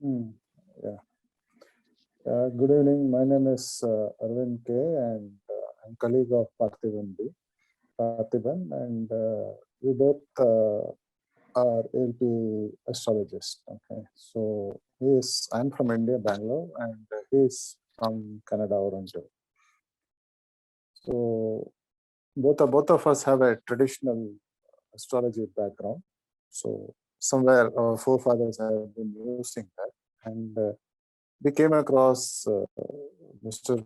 Mm, yeah. Good evening. My name is Arvind K. and I'm colleague of Parthiban, and we both are LP astrologists. Okay, so I'm from India, Bangalore, and he is from Canada, Toronto. So both of us have a traditional astrology background. So somewhere our forefathers have been using that, and we came across Mr.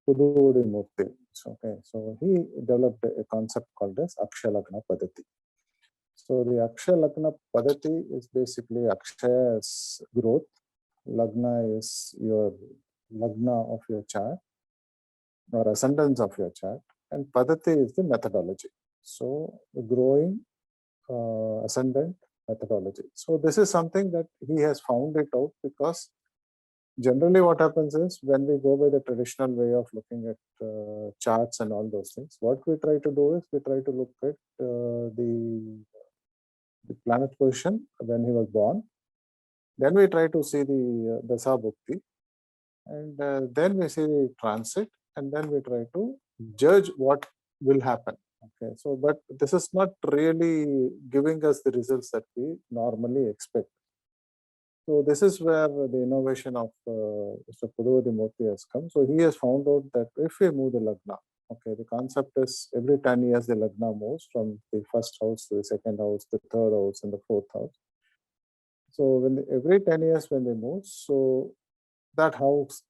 Puduvudi Murthy. Okay, so he developed a concept called as Akshalagna Padati. So the Akshalagna Padati is basically Akshaya is growth, Lagna is your Lagna of your chart or ascendance of your chart, and Padati is the methodology. So the growing ascendant methodology. So this is something that he has found it out because generally what happens is when we go by the traditional way of looking at charts and all those things, what we try to do is we try to look at the planet position when he was born. Then we try to see the Dasa Bhukti, and then we see the transit, and then we try to judge what will happen. Okay, so but this is not really giving us the results that we normally expect. So this is where the innovation of Mr. Puduvudi Murthy has come. So he has found out that if we move the Lagna, okay, the concept is every 10 years the Lagna moves from the first house to the second house, the third house, and the fourth house. So when every 10 years when they move, so that house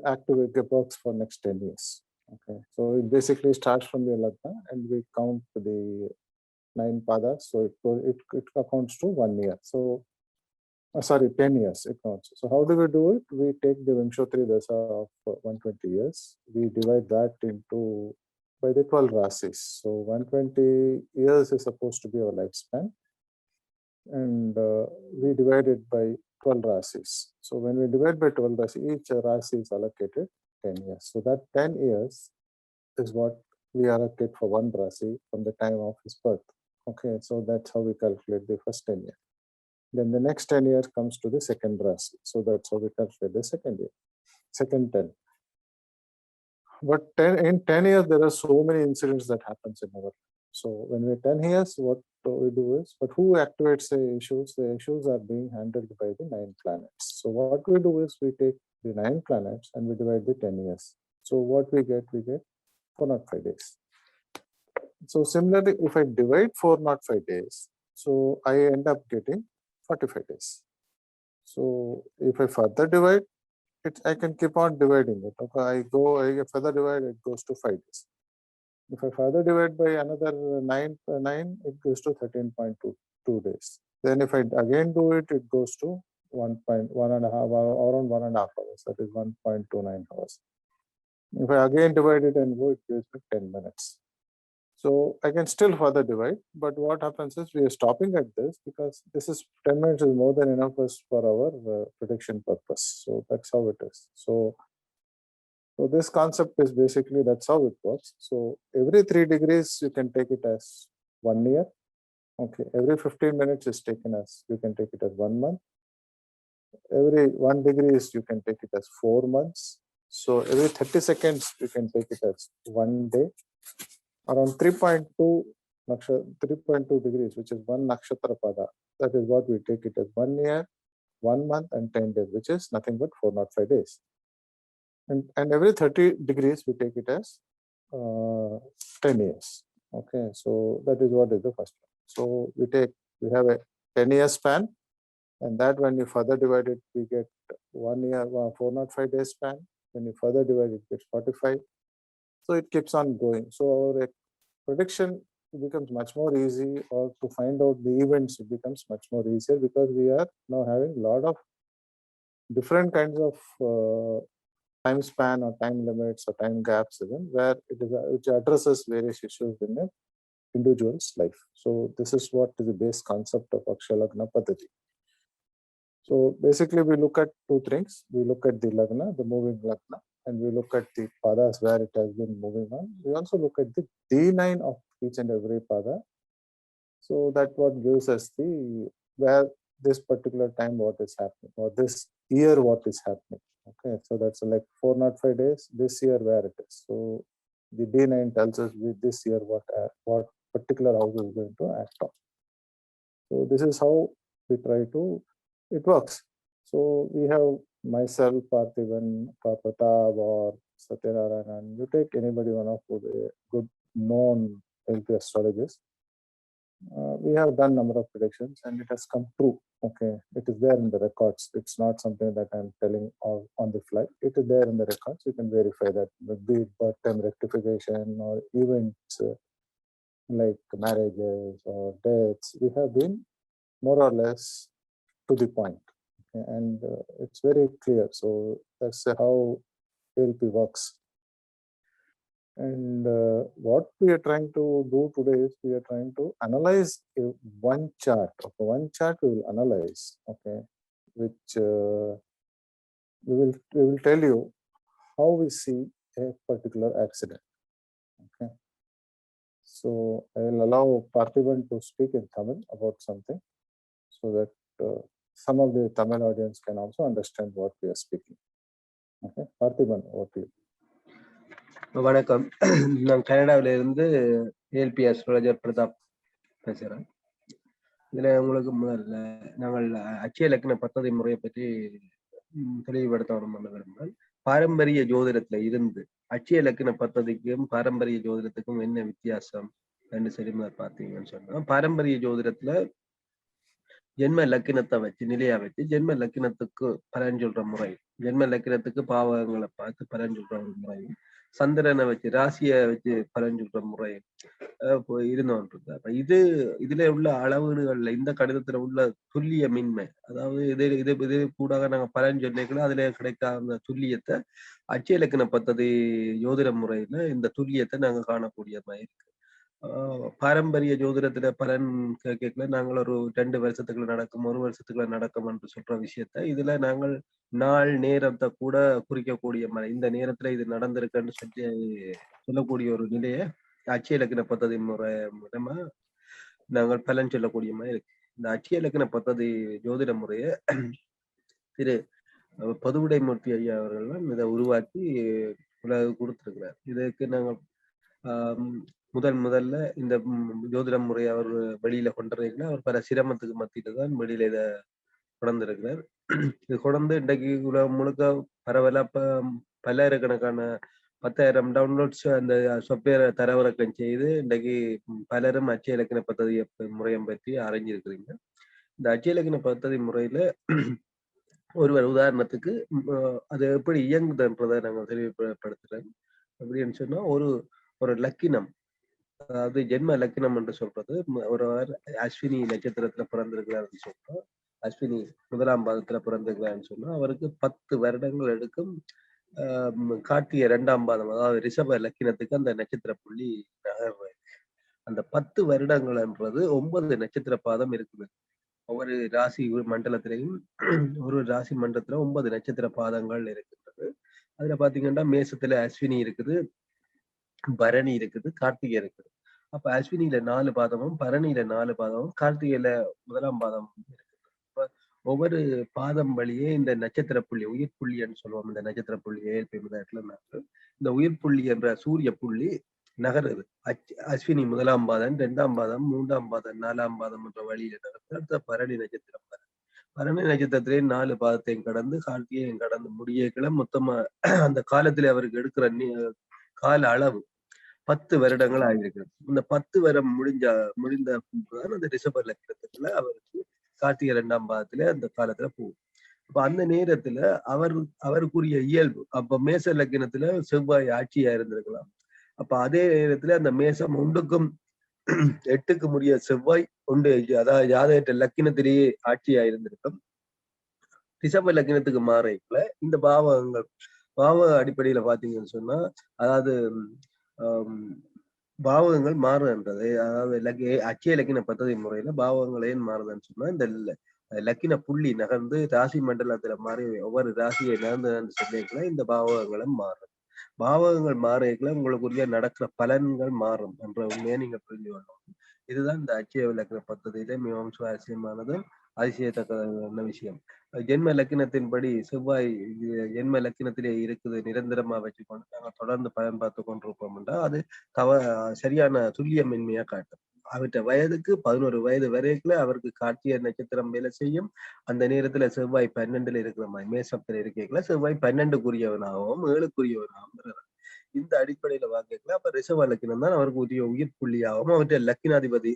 activate works for next 10 years. Okay, so it basically starts from the Lagna and we count the 9 padas, so it accounts to 1 year. So sorry, 10 years it counts. So how do we do it? We take the Vimshotri Dasa of 120 years. We divide that into by the 12 rasis. So 120 years is supposed to be our lifespan, and we divide it by 12 rasis. So when we divide by 12 rasis, each rasi is allocated 10 years. So that 10 years is what we allocate for one rasi from the time of his birth. Okay, so that's how we calculate the first 10 years. Then the next 10 years comes to the second rasi. So that's how we calculate the second year, second 10. But in 10 years, there are so many incidents that happens in our life. So when we're 10 years, what we do is, but who activates the issues? The issues are being handled by the 9 planets. So what we do is we take the 9 planets and we divide the 10 years. So what we get 405 days. So similarly, if I divide 405 days, so I end up getting 45 days. So if I further divide, I can keep on dividing it. Okay, I further divide, it goes to 5 days. If I further divide by another 9, it goes to 13.22 days. Then if I again do it, it goes to 1.5 around 1.5 hours. That is 1.29 hours. If I again divide it and go, it gives me 10 minutes. So I can still further divide, but what happens is we are stopping at this because this is 10 minutes is more than enough for our prediction purpose. So that's how it is. So this concept is basically that's how it works. So every 3 degrees you can take it as 1 year. Okay, every 15 minutes is taken as you can take it as 1 month. Every 1 degree is you can take it as 4 months. So every 30 seconds you can take it as 1 day. Around 3.2 degrees, which is 1 nakshatra pada. That is what we take it as 1 year, 1 month, and 10 days, which is nothing but 405 days. And every 30 degrees we take it as 10 years. Okay, so that is what is the first one. So we have a 10-year span, and that when you further divide it, we get 1 year, 405 days span. When you further divide it, gets 45. So it keeps on going. So our prediction becomes much more easy, or to find out the events, it becomes much more easier because we are now having a lot of different kinds of time span or time limits or time gaps even where which addresses various issues in an individual's life. So this is what is the base concept of Akshalagna Padati. So basically we look at 2 things. We look at the Lagna, the moving Lagna, and we look at the padas where it has been moving on. We also look at the D9 of each and every pada. So that what gives us where this particular time what is happening, or this year what is happening. Okay, so that's like 405 days, this year where it is. So the D9 tells us with this year what particular house is going to act on. So this is how we try to, it works. So we have myself, Parthiban, Pratap, or Satyanarayan. You take anybody, one of the good known Alp astrologist. We have done number of predictions and it has come true. Okay, it is there in the records. It's not something that I'm telling on the fly. It is there in the records. You can verify that, be it birth time rectification or events like marriages or deaths. We have been more or less to the point. Okay, and it's very clear. So that's how ALP works. And what we are trying to do today is we are trying to analyze one chart. Okay, one chart we will analyze. Okay, which we will tell you how we see a particular accident. Okay, so I will allow Parthiban to speak in Tamil about something, so that some of the Tamil audience can also understand what we are speaking. Okay, Parthiban, over to you. வணக்கம். நான் கனடாவில இருந்து ஏல்பி astrologer Pratap பேசுறேன். இதுல உங்களுக்கு முதல்ல நாங்கள் அச்சய இலக்கண பத்ததி முறையை பற்றி தெளிவுபடுத்தணும் விரும்புகிறேன். பாரம்பரிய ஜோதிடத்துல இருந்து அச்சய இலக்கண பத்ததிக்கும் பாரம்பரிய ஜோதிடத்துக்கும் என்ன வித்தியாசம் என்று சொல்லி பார்த்தீங்கன்னு சொன்னா, பாரம்பரிய ஜோதிடத்துல ஜென்ம லக்கினத்தை வச்சு நிலையா வச்சு ஜென்ம லக்கினத்துக்கு பலன் சொல்ற முறை, ஜென்ம லக்கினத்துக்கு பாவகங்களை பார்த்து பலன் சொல்ற ஒரு முறை, சந்திரனை வச்சு ராசியை வச்சு பலன் சொல்ற முறை இருந்தோன்று. அப்ப இதுல உள்ள அளவீடுகள்ல இந்த கணிதத்துல உள்ள துல்லிய மின்மை, அதாவது இது கூட நாங்க பலன் சொல்லிக்கலாம், அதுல கிடைக்காத துல்லியத்தை அச்சய இலக்கண பத்ததி ஜோதிட முறையில இந்த துல்லியத்தை நாங்க காணக்கூடிய மாதிரி இருக்கு. பாரம்பரிய ஜோதிடத்துல பலன் கேட்கல நாங்கள் ஒரு 2 வருஷத்துக்குள்ள நடக்கும், 1 வருஷத்துக்குள்ள நடக்கும் என்று சொல்ற விஷயத்த இதுல நாங்கள் நாள் நேரத்தை கூட குறிக்கக்கூடிய மாதிரி, இந்த நேரத்துல இது நடந்திருக்குன்னு சொல்லக்கூடிய ஒரு நிலையை அச்சய இலக்கண பத்ததி முறை மூலமா நாங்கள் பலன் சொல்லக்கூடிய மாதிரி இருக்கு. இந்த அச்சய இலக்கண பத்ததி ஜோதிட முறைய திரு பதுவுடைமூர்த்தி ஐயா அவர்கள் இதை உருவாக்கி உலக கொடுத்திருக்கிறார். இதுக்கு நாங்கள் முதல்ல இந்த ஜோதிட முறை அவர் வெளியில கொண்டுறீங்கன்னா அவர் பல சிரமத்துக்கு மத்தியில தான் வெளியில இதை கொண்டிருக்கிறார். இது கொண்டு இன்றைக்கு உலகம் முழுக்க பரவலா பல்லாயிரக்கணக்கான 10,000 டவுன்லோட்ஸ் அந்த சொப்ட்வேரை தரவிறக்கம் செய்து இன்றைக்கு பலரும் அச்சய இலக்கண பத்ததி முறையை பற்றி அறிஞ்சிருக்கிறீங்க. இந்த அச்சய இலக்கண பத்ததி முறையில ஒருவர் உதாரணத்துக்கு அது எப்படி இயங்குதுன்றதை நாங்கள் தெளிவுபடுத்துறேன். அப்படின்னு சொன்னா ஒரு லக்கினம், அதாவது ஜென்ம லக்கினம் என்று சொல்றது, ஒருவர் அஸ்வினி நட்சத்திரத்துல பிறந்திருக்கிறாருன்னு சொன்னா, அஸ்வினி 1ஆம் பாதத்துல பிறந்திருக்கிறாருன்னு சொன்னா அவருக்கு 10 வருடங்கள் எடுக்கும் கார்த்திகை 2ஆம் பாதம், அதாவது ரிஷப லக்கினத்துக்கு அந்த நட்சத்திர புள்ளி நகர்வு. அந்த 10 வருடங்கள்ன்றது 9 நட்சத்திர பாதம் இருக்குது. ஒவ்வொரு ராசி மண்டலத்திலையும் ஒரு ராசி மண்டலத்துல 9 நட்சத்திர பாதங்கள் இருக்கின்றது. அதுல பாத்தீங்கன்னா மேசத்துல அஸ்வினி இருக்குது, பரணி இருக்குது, கார்த்திகை இருக்குது. அப்ப அஸ்வினியில 4 பாதமும், பரணியில 4 பாதமும், கார்த்திகையில 1ஆம் பாதம் இருக்குது. ஒவ்வொரு பாதம் வழியே இந்த நட்சத்திர புள்ளி, உயிர் புள்ளின்னு சொல்லுவோம், இந்த நட்சத்திர புள்ளி இந்த உயிர் புள்ளி என்ற சூரிய புள்ளி நகருது. அஸ்வினி 1ஆம் பாதம், 2ஆம் பாதம், 3ஆம் பாதம், 4ஆம் பாதம் என்ற வழியில நகர்ந்து அடுத்த பரணி நட்சத்திரம். பரணி நட்சத்திரத்திலே 4 பாதத்தையும் கடந்து கார்த்திகையும் கடந்து முடியல மொத்தமா அந்த காலத்துல அவருக்கு எடுக்கிற கால அளவு 10 வருடங்கள் ஆகியிருக்கு. இந்த 10 வருடம் முடிந்த அந்த ரிஷப லக்கினத்துல அவருக்கு கார்த்திகை 2ஆம் பாதத்துல அந்த காலத்துல போகும். அப்ப அந்த நேரத்துல அவருக்குரிய இயல்பு, அப்ப மேச லக்கினத்துல செவ்வாய் ஆட்சியா இருந்திருக்கலாம். அப்ப அதே நேரத்துல அந்த மேசம் 1க்கும் 8க்கு முடிய செவ்வாய் அதாவது ஜாதகத்தை லக்கினத்திலேயே ஆட்சியா இருந்திருக்கும். ரிஷப லக்கினத்துக்கு மாறல இந்த பாவ அடிப்படையில பாத்தீங்கன்னு சொன்னா, அதாவது பாவகங்கள் மாறுன்றது, அதாவது அச்சய இலக்கின பத்ததி முறையில பாவகங்கள் ஏன் மாறுதுன்னு சொன்னா, இந்த லக்கின புள்ளி நகர்ந்து ராசி மண்டலத்துல மாறி ஒவ்வொரு ராசியை நகர்ந்து சொல்லியிருக்கலாம். இந்த பாவகங்களும் மாறும். பாவகங்கள் மாறிக்கல உங்களுக்குரிய நடக்கிற பலன்கள் மாறும் என்ற உண்மையை நீங்க புரிஞ்சு கொள்ளணும். இதுதான் இந்த அச்சய இலக்கின பத்ததியில மிகவும் சுவாரஸ்யமானது. அதிசயத்தக்க விஷயம். ஜென்ம லக்கினத்தின்படி செவ்வாய் ஜென்ம லக்கினத்திலே இருக்குது நிரந்தரமா வச்சுக்கொண்டு நாங்கள் தொடர்ந்து பயன் பார்த்து கொண்டிருப்போம்னா அது சரியான துல்லியமின்மையா காட்டும். அவற்ற வயதுக்கு 11 வயது வரைக்குள்ள அவருக்கு கார்த்திகை நட்சத்திரம் வேலை செய்யும். அந்த நேரத்துல செவ்வாய் 12ல இருக்கிற மாதிரி மேசத்துல இருக்கல செவ்வாய் 12க்குரியவனாகவும் 7க்குரியவனாகவும் இந்த அடிப்படையில பார்க்கல அப்ப ரிஷப லக்கினம் தான் அவருக்கு உரிய உயிர் புள்ளியாகவும் அவற்றை லக்கினாதிபதி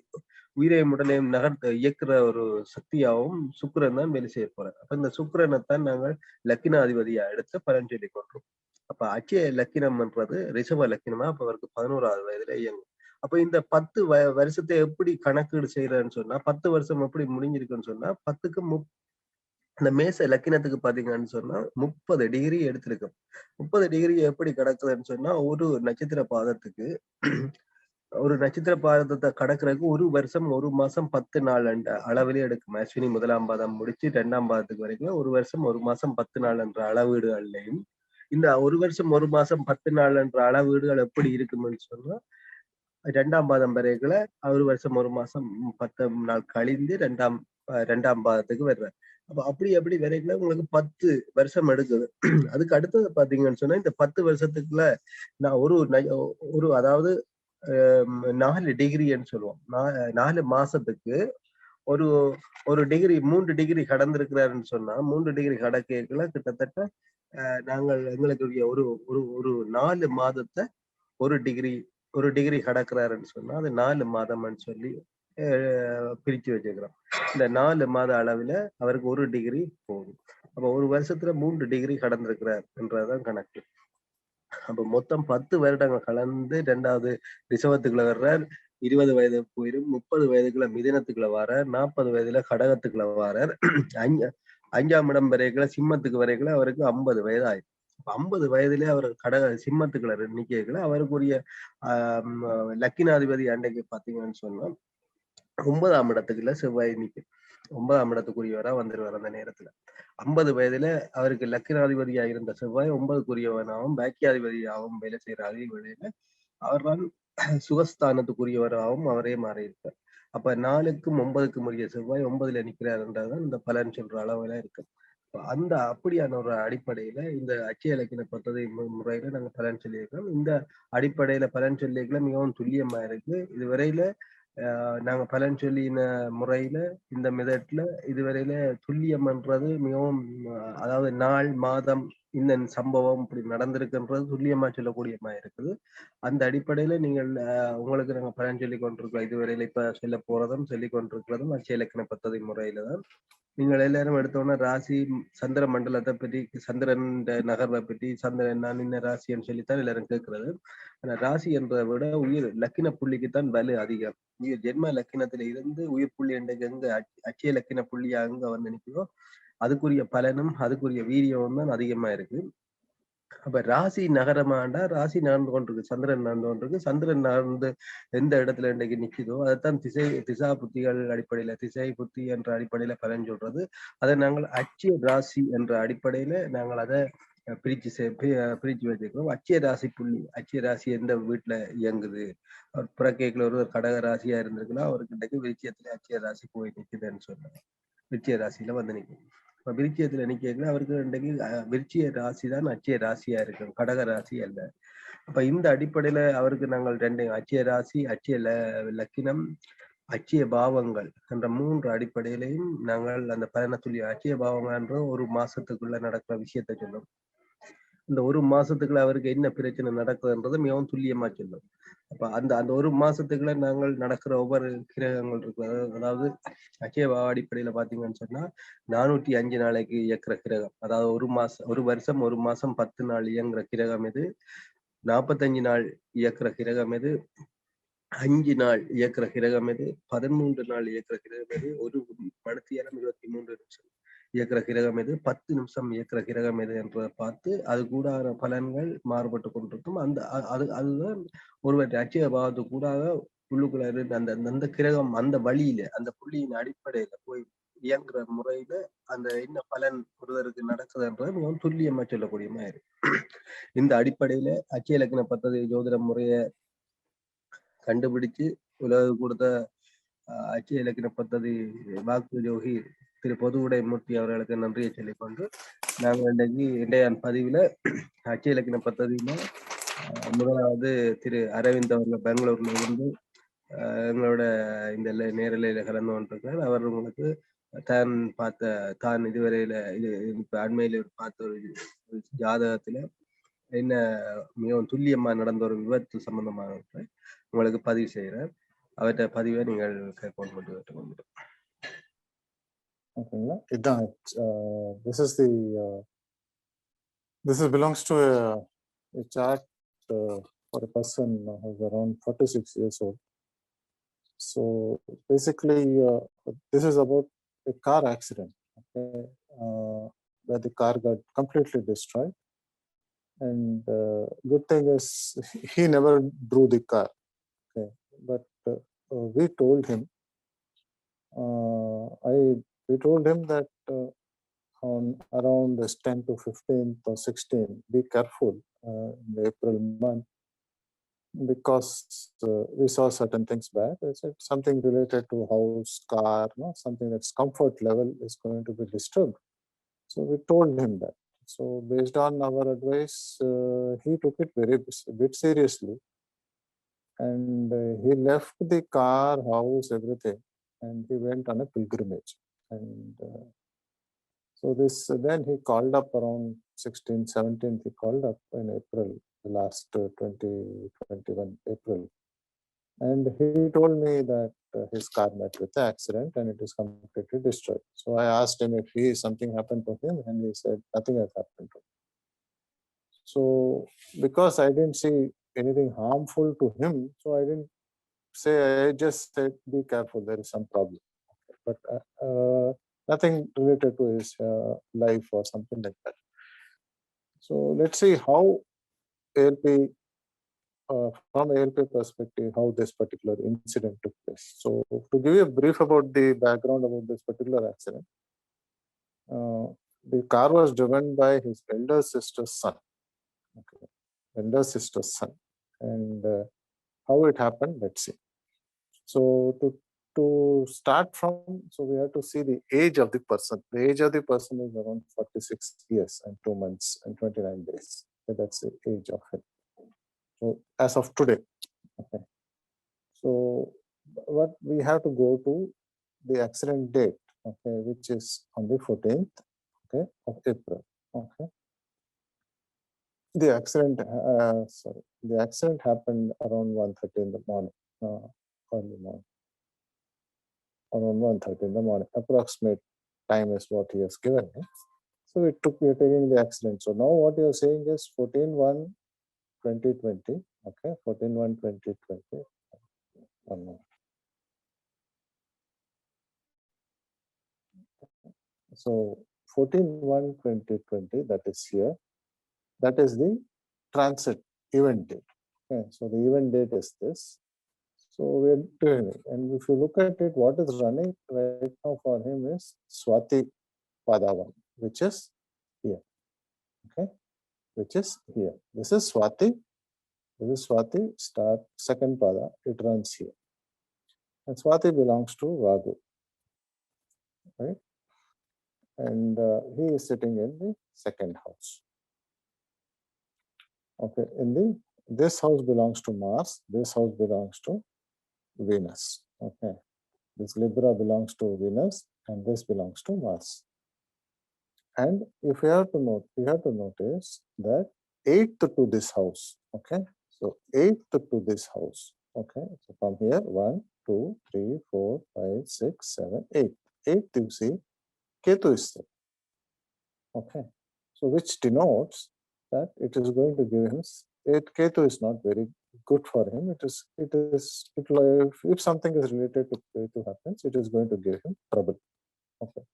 உயிரையும் உடலையும் நகர்த்த இயக்குற ஒரு சக்தியாகவும் சுக்கிரன் தான் வேலை செய்ய போறார். அப்ப இந்த சுக்கிரனைத்தான் நாங்கள் லக்கினாதிபதியா எடுத்து பலன் சொல்லி கொண்டோம். அப்ப அச்சய லக்கினம்ன்றது ரிஷப லக்கினமா அப்ப அவருக்கு 11வது வயதுல இயங்கும். அப்ப இந்த 10 வருஷத்தை எப்படி கணக்கீடு செய்யறன்னு சொன்னா 10 வருஷம் எப்படி முடிஞ்சிருக்குன்னு சொன்னா 10க்கு இந்த மேச லக்கினத்துக்கு பாத்தீங்கன்னு சொன்னா 30 டிகிரி எடுத்திருக்கும். 30 டிகிரி எப்படி கிடக்குதுன்னு சொன்னா ஒரு நட்சத்திர பாதத்துக்கு ஒரு நட்சத்திர பாதத்தை கடக்கிறதுக்கு 1 வருஷம் 1 மாசம் 10 நாள் என்ற அளவிலே எடுக்கும். அஸ்வினி 1ஆம் பாதம் முடிச்சு 2ஆம் பாதத்துக்கு வரைக்கும் 1 வருஷம் 1 மாசம் 10 நாள் என்ற அளவீடுகள்லையும் இந்த 1 வருஷம் 1 மாசம் 10 நாள் என்ற அளவீடுகள் எப்படி இருக்கும்னு சொன்னா 2ஆம் பாதம் வரைக்குள்ள 1 வருஷம் 1 மாசம் 10 நாள் கழிந்து 2ஆம் பாதத்துக்கு வர்ற. அப்ப அப்படி வரைக்குள்ள உங்களுக்கு 10 வருஷம் எடுக்குது. அதுக்கு அடுத்தது பாத்தீங்கன்னு சொன்னா இந்த 10 வருஷத்துக்குள்ள நான் ஒரு அதாவது 4 டிகிரின்னு சொல்லுவோம். 4 மாசத்துக்கு ஒரு ஒரு டிகிரி 3 டிகிரி கடந்திருக்கிறாருன்னு சொன்னா 3 டிகிரி கடக்கல கிட்டத்தட்ட நாங்கள் எங்களுக்கு ஒரு ஒரு ஒரு 4 மாதத்தை ஒரு டிகிரி கடக்கிறாருன்னு சொன்னா அது 4 மாதம்னு சொல்லி பிரிச்சு வச்சுக்கிறோம். இந்த 4 மாத அளவுல அவருக்கு 1 டிகிரி போகும். அப்ப ஒரு வருஷத்துல 3 டிகிரி கடந்திருக்கிறார் என்றதுதான் கணக்கு. அப்ப மொத்தம் 10 வருடங்கள் கலந்து 2வது ரிஷபத்துக்குள்ள வர்றார். 20 வயது போயிரும் 30 வயதுக்குள்ள மிதினத்துக்குள்ள வரார். 40 வயதுல கடகத்துக்குள்ள வரார். 5ஆம் இடம் வரைக்குள்ள சிம்மத்துக்கு வரைக்குள்ள அவருக்கு 50 வயது ஆயிடும். 50 வயதுல அவர் சிம்மத்துக்குள்ள நிக்கல அவருக்குரிய லக்கினாதிபதி அன்றைக்கு பாத்தீங்கன்னு சொன்னா 9ஆம் இடத்துக்குள்ள செவ்வாய் நிக்கும். 9ஆம் இடத்துக்குரியவரா வந்துருவார் அந்த நேரத்துல. 50 வயதுல அவருக்கு லக்கினாதிபதியா இருந்த செவ்வாய் 9க்குரியவனாகவும் பாக்கியாதிபதியாகவும் வேலை செய்யற அதே வேளையில அவர்தான் சுகஸ்தானத்துக்குரியவராகவும் அவரே மாறி இருப்பார். அப்ப 4க்கும் 9க்கும் உரிய செவ்வாய் 9ல நிக்கிறாருன்றதுதான் இந்த பலன் சொல்ற அளவுல இருக்கு. அந்த அப்படியான ஒரு அடிப்படையில இந்த அச்சய இலக்கின பദ്ധதி முறையில நாங்க பலன் சொல்லியிருக்கோம். இந்த அடிப்படையில பலன் சொல்லியிருக்கல மிகவும் துல்லியமா இருக்கு. இதுவரையில நாங்க பலன் சொல்லின முறையில இந்த மெதட்ல இதுவரையில துல்லியம்ன்றது மிகவும் அதாவது நாள் மாதம் இந்த சம்பவம் இப்படி நடந்திருக்குன்றது துல்லியமா சொல்லக்கூடியமா இருக்குது. அந்த அடிப்படையில நீங்கள் உங்களுக்கு நாங்க பலன் சொல்லி கொண்டிருக்கோம். இதுவரையில இப்ப சொல்ல போறதும் சொல்லி கொண்டிருக்கிறதும் அச்சய இலக்கண பദ്ധதி முறையில தான். நீங்கள் எல்லாரும் எடுத்தோன்னா ராசி சந்திர மண்டலத்தை பற்றி சந்திரன் நகர்வை பற்றி சந்திரன் நான் இந்த ராசின்னு சொல்லித்தான் எல்லாரும் கேட்கிறது. ஆனா ராசி என்றதை விட உயிர் லக்கின புள்ளிக்குத்தான் வலு அதிகம். உயிர் ஜென்ம லக்கினத்தில இருந்து உயிர் புள்ளி எங்க அச்சய லக்கின புள்ளியா அங்க வந்து நிற்கிறோ அதுக்குரிய பலனும் அதுக்குரிய வீரியமும் தான் அதிகமா இருக்கு. அப்ப ராசி நகரமாண்டா ராசி நகர்ந்து கொண்டிருக்கு சந்திரன் நகர்ந்து கொண்டிருக்கு. சந்திரன் நகர்ந்து எந்த இடத்துல இன்றைக்கு நிக்குதோ அதைத்தான் திசா புத்திகள் அடிப்படையில திசை புத்தி என்ற அடிப்படையில பலன் சொல்றது. அதை நாங்கள் அச்சய ராசி என்ற அடிப்படையில நாங்கள் அதை பிரிச்சு வச்சிருக்கிறோம். அச்சய ராசி புள்ளி அச்சய ராசி எந்த வீட்டுல இயங்குது. அவர் பிறக்கைக்குள்ள ஒரு கடக ராசியா இருந்திருக்குன்னா அவருக்கு இன்றைக்கு விருச்சியத்துல அச்சய ராசி போய் நிக்குதுன்னு சொன்னாங்க. விருச்சிய ராசியில வந்து நிக்கும். இப்ப விருச்சியத்துல நிக்கல அவருக்கு இன்றைக்கு விருச்சிய ராசி தான் அச்சய ராசியா இருக்கும். கடக ராசி அல்ல. அப்ப இந்த அடிப்படையில அவருக்கு நாங்கள் 2 அச்சய ராசி அச்சய லக்கினம் அச்சய பாவங்கள் என்ற 3 அடிப்படையிலையும் நாங்கள் அந்த பலனத்துடைய அச்சய பாவங்கள் என்ற ஒரு மாசத்துக்குள்ள நடக்கிற விஷயத்த சொல்லும். இந்த ஒரு மாசத்துக்குள்ள அவருக்கு என்ன பிரச்சனை நடக்குதுன்றது மிகவும் துல்லியமா சொல்லும். அப்ப அந்த ஒரு மாசத்துக்குள்ள நாங்கள் நடக்கிற ஒவ்வொரு கிரகங்கள் இருக்கு. அதாவது அச்சய அடிப்படையில பாத்தீங்கன்னு சொன்னா 405 நாளைக்கு இயக்குற கிரகம். அதாவது ஒரு வருஷம் 1 மாசம் 10 நாள் இயங்குற கிரகம் இது. 45 நாள் இயக்குற கிரகம் இது. 5 நாள் இயக்குற கிரகம் இது. 13 நாள் இயக்குற கிரகம் இது. 1 மணித்தியாலம் 23 நிமிஷம் இயக்குற கிரகம் இது. 10 நிமிஷம் இயக்குற கிரகம் இது என்றதை பார்த்து அது கூடான பலன்கள் மாறுபட்டு கொண்டிருக்கும். அதுதான் ஒருவற்றை அச்சய பாவத்து கூடாக உள்ளுக்குள்ள இருந்து அந்த கிரகம் அந்த வழியில அந்த புள்ளியின் அடிப்படையில போய் இயங்குற முறையில அந்த என்ன பலன் ஒருவருக்கு நடக்குதுன்றது மிகவும் துல்லியமா சொல்லக்கூடிய மாதிரி. இந்த அடிப்படையில அச்சய இலக்கண பദ്ധதி ஜோதிட முறைய கண்டுபிடிச்சு உலக கொடுத்த அச்சய இலக்கண பദ്ധதி வாக்கு ஜோகி திரு பொதுவுடைமூர்த்தி அவர்களுக்கு நன்றியை சொல்லிக்கொண்டு நாங்கள் இன்றைக்கு இன்றைய பதிவில் அச்சு இலக்கின பദ്ധதியில் முதலாவது திரு அரவிந்த் அவர்கள் பெங்களூர்ல இருந்து எங்களோட இந்த நேரலையில கலந்து கொண்டிருக்கிறார். அவர் உங்களுக்கு தான் இதுவரையில இப்ப அண்மையில பார்த்த ஒரு ஜாதகத்துல என்ன மிகவும் துல்லியமா நடந்த ஒரு விபத்து சம்பந்தமாக உங்களுக்கு பதிவு செய்கிறார். அவற்றை பதிவை நீங்கள் கேட்டுக்கொண்டு ஓகேங்களா. இதுதான் this belongs to a chart for a person who's around 46 years old. So basically this is about a car accident, okay, where the car got completely destroyed, and good thing is he never drove the car, okay, but we told him we told him that on around this 10 to 15th or 16th, be careful in the April month, because we saw certain things back. I said something related to house, car, no, something that's comfort level is going to be disturbed. So we told him that. So based on our advice, he took it a bit seriously, and he left the car, house, everything, and he went on a pilgrimage. And so then he called up around 16th, 17th, he called up in April, the last 2021 April. And he told me that his car met with the accident and it is completely destroyed. So I asked him if something happened to him, and he said nothing has happened to him. So because I didn't see anything harmful to him, so I didn't say, I just said, be careful, there is some problem. But nothing related to his life or something like that. So let's see how ALP, from ALP perspective, how this particular incident took place. So to give you a brief about the background about this particular accident, the car was driven by his elder sister's son. Okay, elder sister's son. And how it happened, let's see. So to start from, so we have to see the age of the person. The age of the person is around 46 years and 2 months and 29 days. So that's the age of him. So as of today, okay. So what we have to go to the accident date, okay, which is on the 14th, okay, of April, okay. The accident happened around 1:30 in the morning, early morning. Around 1:30 in the morning. Approximate time is what he has given me. So we are taking the accident. So now what you are saying is 14/1/2020. Okay, 14/1/2020. One more. So 14/1/2020, that is here. That is the transit event date. Okay, so the event date is this. So we're doing it. And if you look at it, what is running right now for him is Swati Padavan, which is here. Okay, which is here. This is Swati. This is Swati, start second pada. It runs here. And Swati belongs to Raghu. Right? And he is sitting in the second house. Okay, this house belongs to Mars. This house belongs to Venus. Okay, this Libra belongs to Venus, and this belongs to Mars. And if we have to notice that 8th to this house. Okay, so 8th to this house. Okay, so from here 1, 2, 3, 4, 5, 6, 7, 8. 8th you see Ketu is there. Okay, so which denotes that it is going to give him. Ketu is not very good for him. If something is related to Ketu happens, it is going to give him trouble. Okay.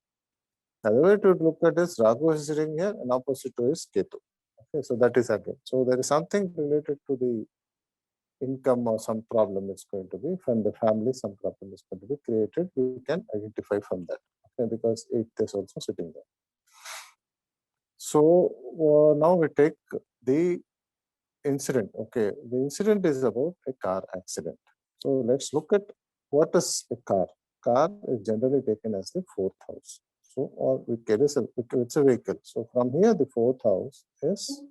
Another way to look at this, Rahu is sitting here and opposite to is Ketu. Okay, so that is again. So there is something related to the income or some problem is going to be from the family, some problem is going to be created. We can identify from that. Okay, because 8th is also sitting there. So now we take the incident. Okay, the incident is about a car accident. So let's look at what is a car. Car is generally taken as the 4th house. So, or it's a vehicle. So from here, the fourth house is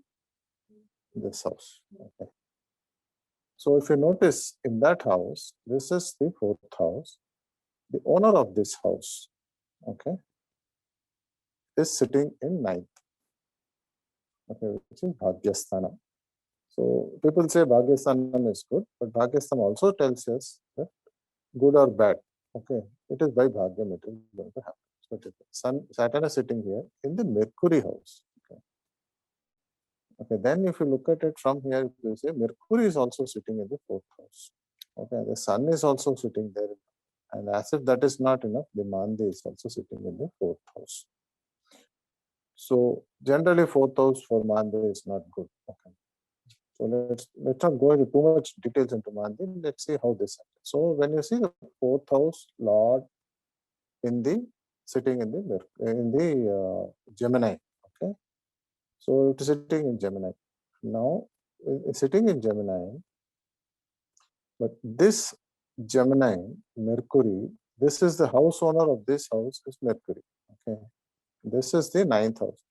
this house. Okay. So if you notice in that house, this is the fourth house. The owner of this house, okay, is sitting in ninth, okay, which is Bhagyasthana. So people say Bhagyasthanam is good, but Bhagyasthanam also tells us that good or bad, okay, it is by Bhagyam it is going to happen. So Saturn is sitting here in the Mercury house. Okay, then if you look at it from here, you say Mercury is also sitting in the fourth house. Okay, the Sun is also sitting there. And as if that is not enough, the Mandi is also sitting in the fourth house. So generally fourth house for Mandi is not good. Okay. So let's not go into too much details into Mandi. Let's see how this happens. So when you see the fourth house Lord in the sitting in the Gemini, okay. So it is sitting in Gemini. Now it's sitting in Gemini, but this Gemini, Mercury, this is the house owner of this house is Mercury. Okay. This is the ninth house.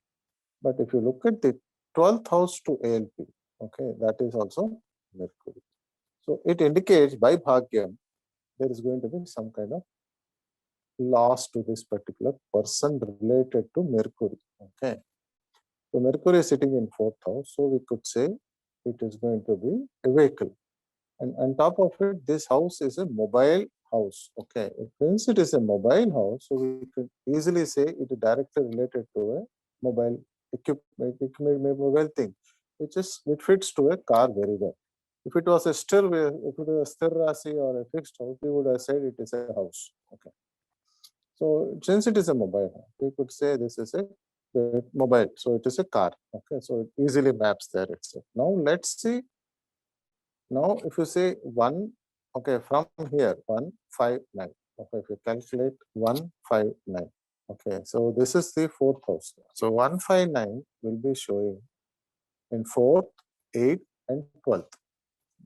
But if you look at the 12th house to ALP, okay, that is also Mercury. So it indicates by Bhagyam, there is going to be some kind of loss to this particular person related to Mercury. Okay. So Mercury is sitting in fourth house. So we could say it is going to be a vehicle. And on top of it, this house is a mobile house. Okay. Since it is a mobile house, so we could easily say it is directly related to a mobile equipment, mobile thing, which fits to a car very well. If it was a stir rasi or a fixed house, we would have said it is a house. Okay. So since it is a mobile house, we could say this is a mobile. So it is a car. Okay. So it easily maps there itself. Now let's see. Now, if you say 1, okay, from here, 159. Okay, if you calculate 159. Okay, so this is the fourth house. So 159 will be showing in 4th, 8th, and 12th.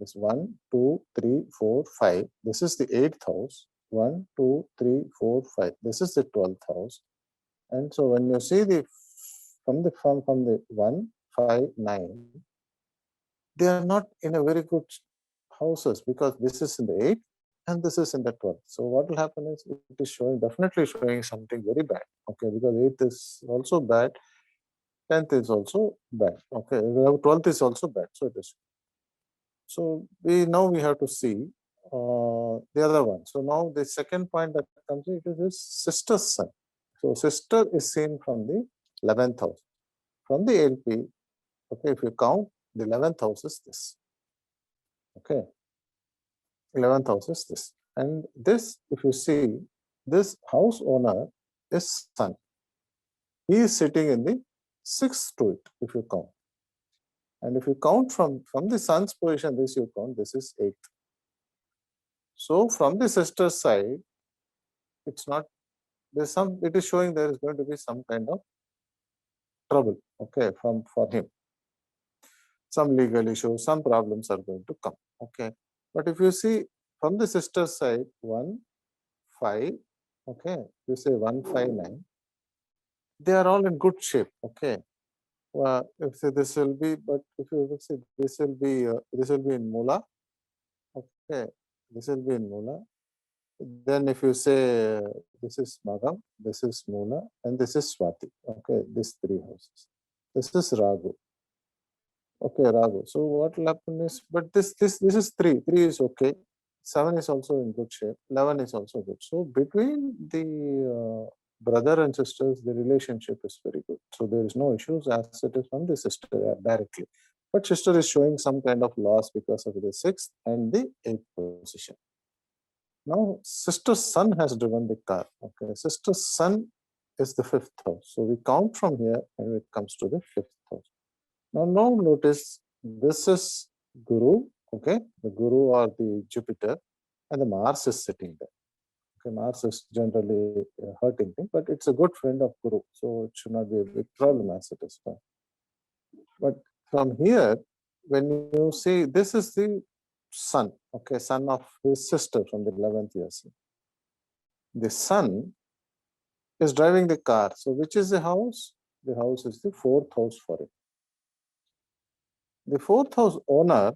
This 1, 2, 3, 4, 5. This is the 8th house. 1, 2, 3, 4, 5. This is the 12th house. And so when you see the from the 159, they are not in a very good houses because this is in the 8th and this is in the 12th. So what will happen is it is definitely showing something very bad. Okay, because 8th is also bad, 10th is also bad. Okay, 12th is also bad. So it is. So we have to see the other one. So now the second point that comes in, it is his sister's son. So sister is seen from the 11th house. From the LP, okay, if you count, the 11th house is this. Okay. 11th house is this. And this, if you see, this house owner is Sun. He is sitting in the 6th to it, if you count. And if you count from the Sun's position, this you count, this is 8th. So from the sister's side, it's not, it is showing there is going to be some kind of trouble, okay, for him. Some legal issues, some problems are going to come, okay. But if you see from the sister's side, 1, 5, okay, you say 159, they are all in good shape, okay. If this will be, but if you say this will be in Mula, okay, this will be in Mula. Then if you say this is Magam, this is Mula, and this is Swati, okay, these 3 houses. This is Ragu. Okay, Ragu. So what will happen is, but this is 3. 3 is okay. 7 is also in good shape. 11 is also good. So between the brother and sisters, the relationship is very good. So there is no issues as it is from the sister directly. But sister is showing some kind of loss because of the 6th and the 8th position. Now, sister's son has driven the car. Okay, sister's son is the 5th house. So we count from here and it comes to the 5th house. Now notice this is Guru, okay, the Guru or the Jupiter, and the Mars is sitting there. Okay, Mars is generally a hurting thing, but it's a good friend of Guru, so it should not be a big problem as it is. But from here, when you see this is the son, okay, son of his sister from the 11th year. The son is driving the car. So which is the house? The house is the fourth house for it. The fourth house owner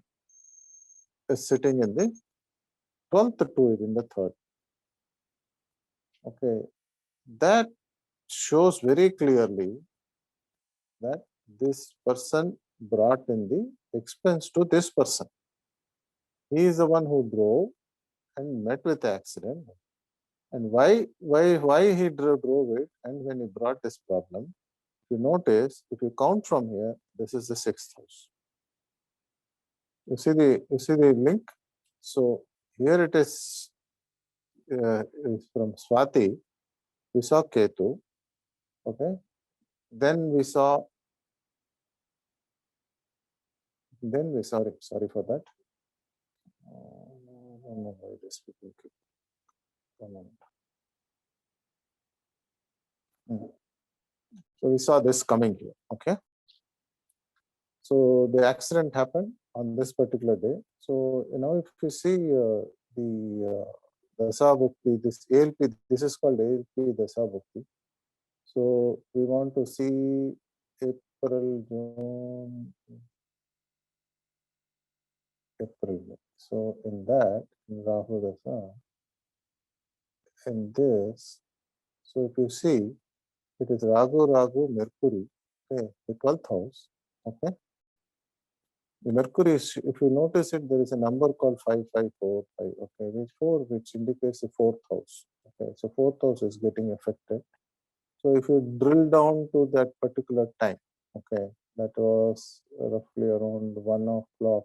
is sitting in the 12th to it in the third. Okay, that shows very clearly that this person brought in the expense to this person. He is the one who drove and met with the accident. And why he drove it, and when he brought this problem, if you notice, if you count from here, this is the sixth house. You see the link. So here it is from Swati. We saw Ketu. Okay. Then we saw. Sorry for that. I don't know why this people keep. So we saw this coming here. Okay. So the accident happened on this particular day. So if you see the Dasa Bhukti, this ALP, this is called ALP Dasa Bhukti. So we want to see April, June, April. So in that, in Rahu Dasa, in this, so if you see, it is Ragu, Mercury, okay, the 12th house, okay. The Mercury is, if you notice it, there is a number called 5545, okay, which indicates the fourth house, okay. So fourth house is getting affected. So if you drill down to that particular time, okay, that was roughly around 1 o'clock.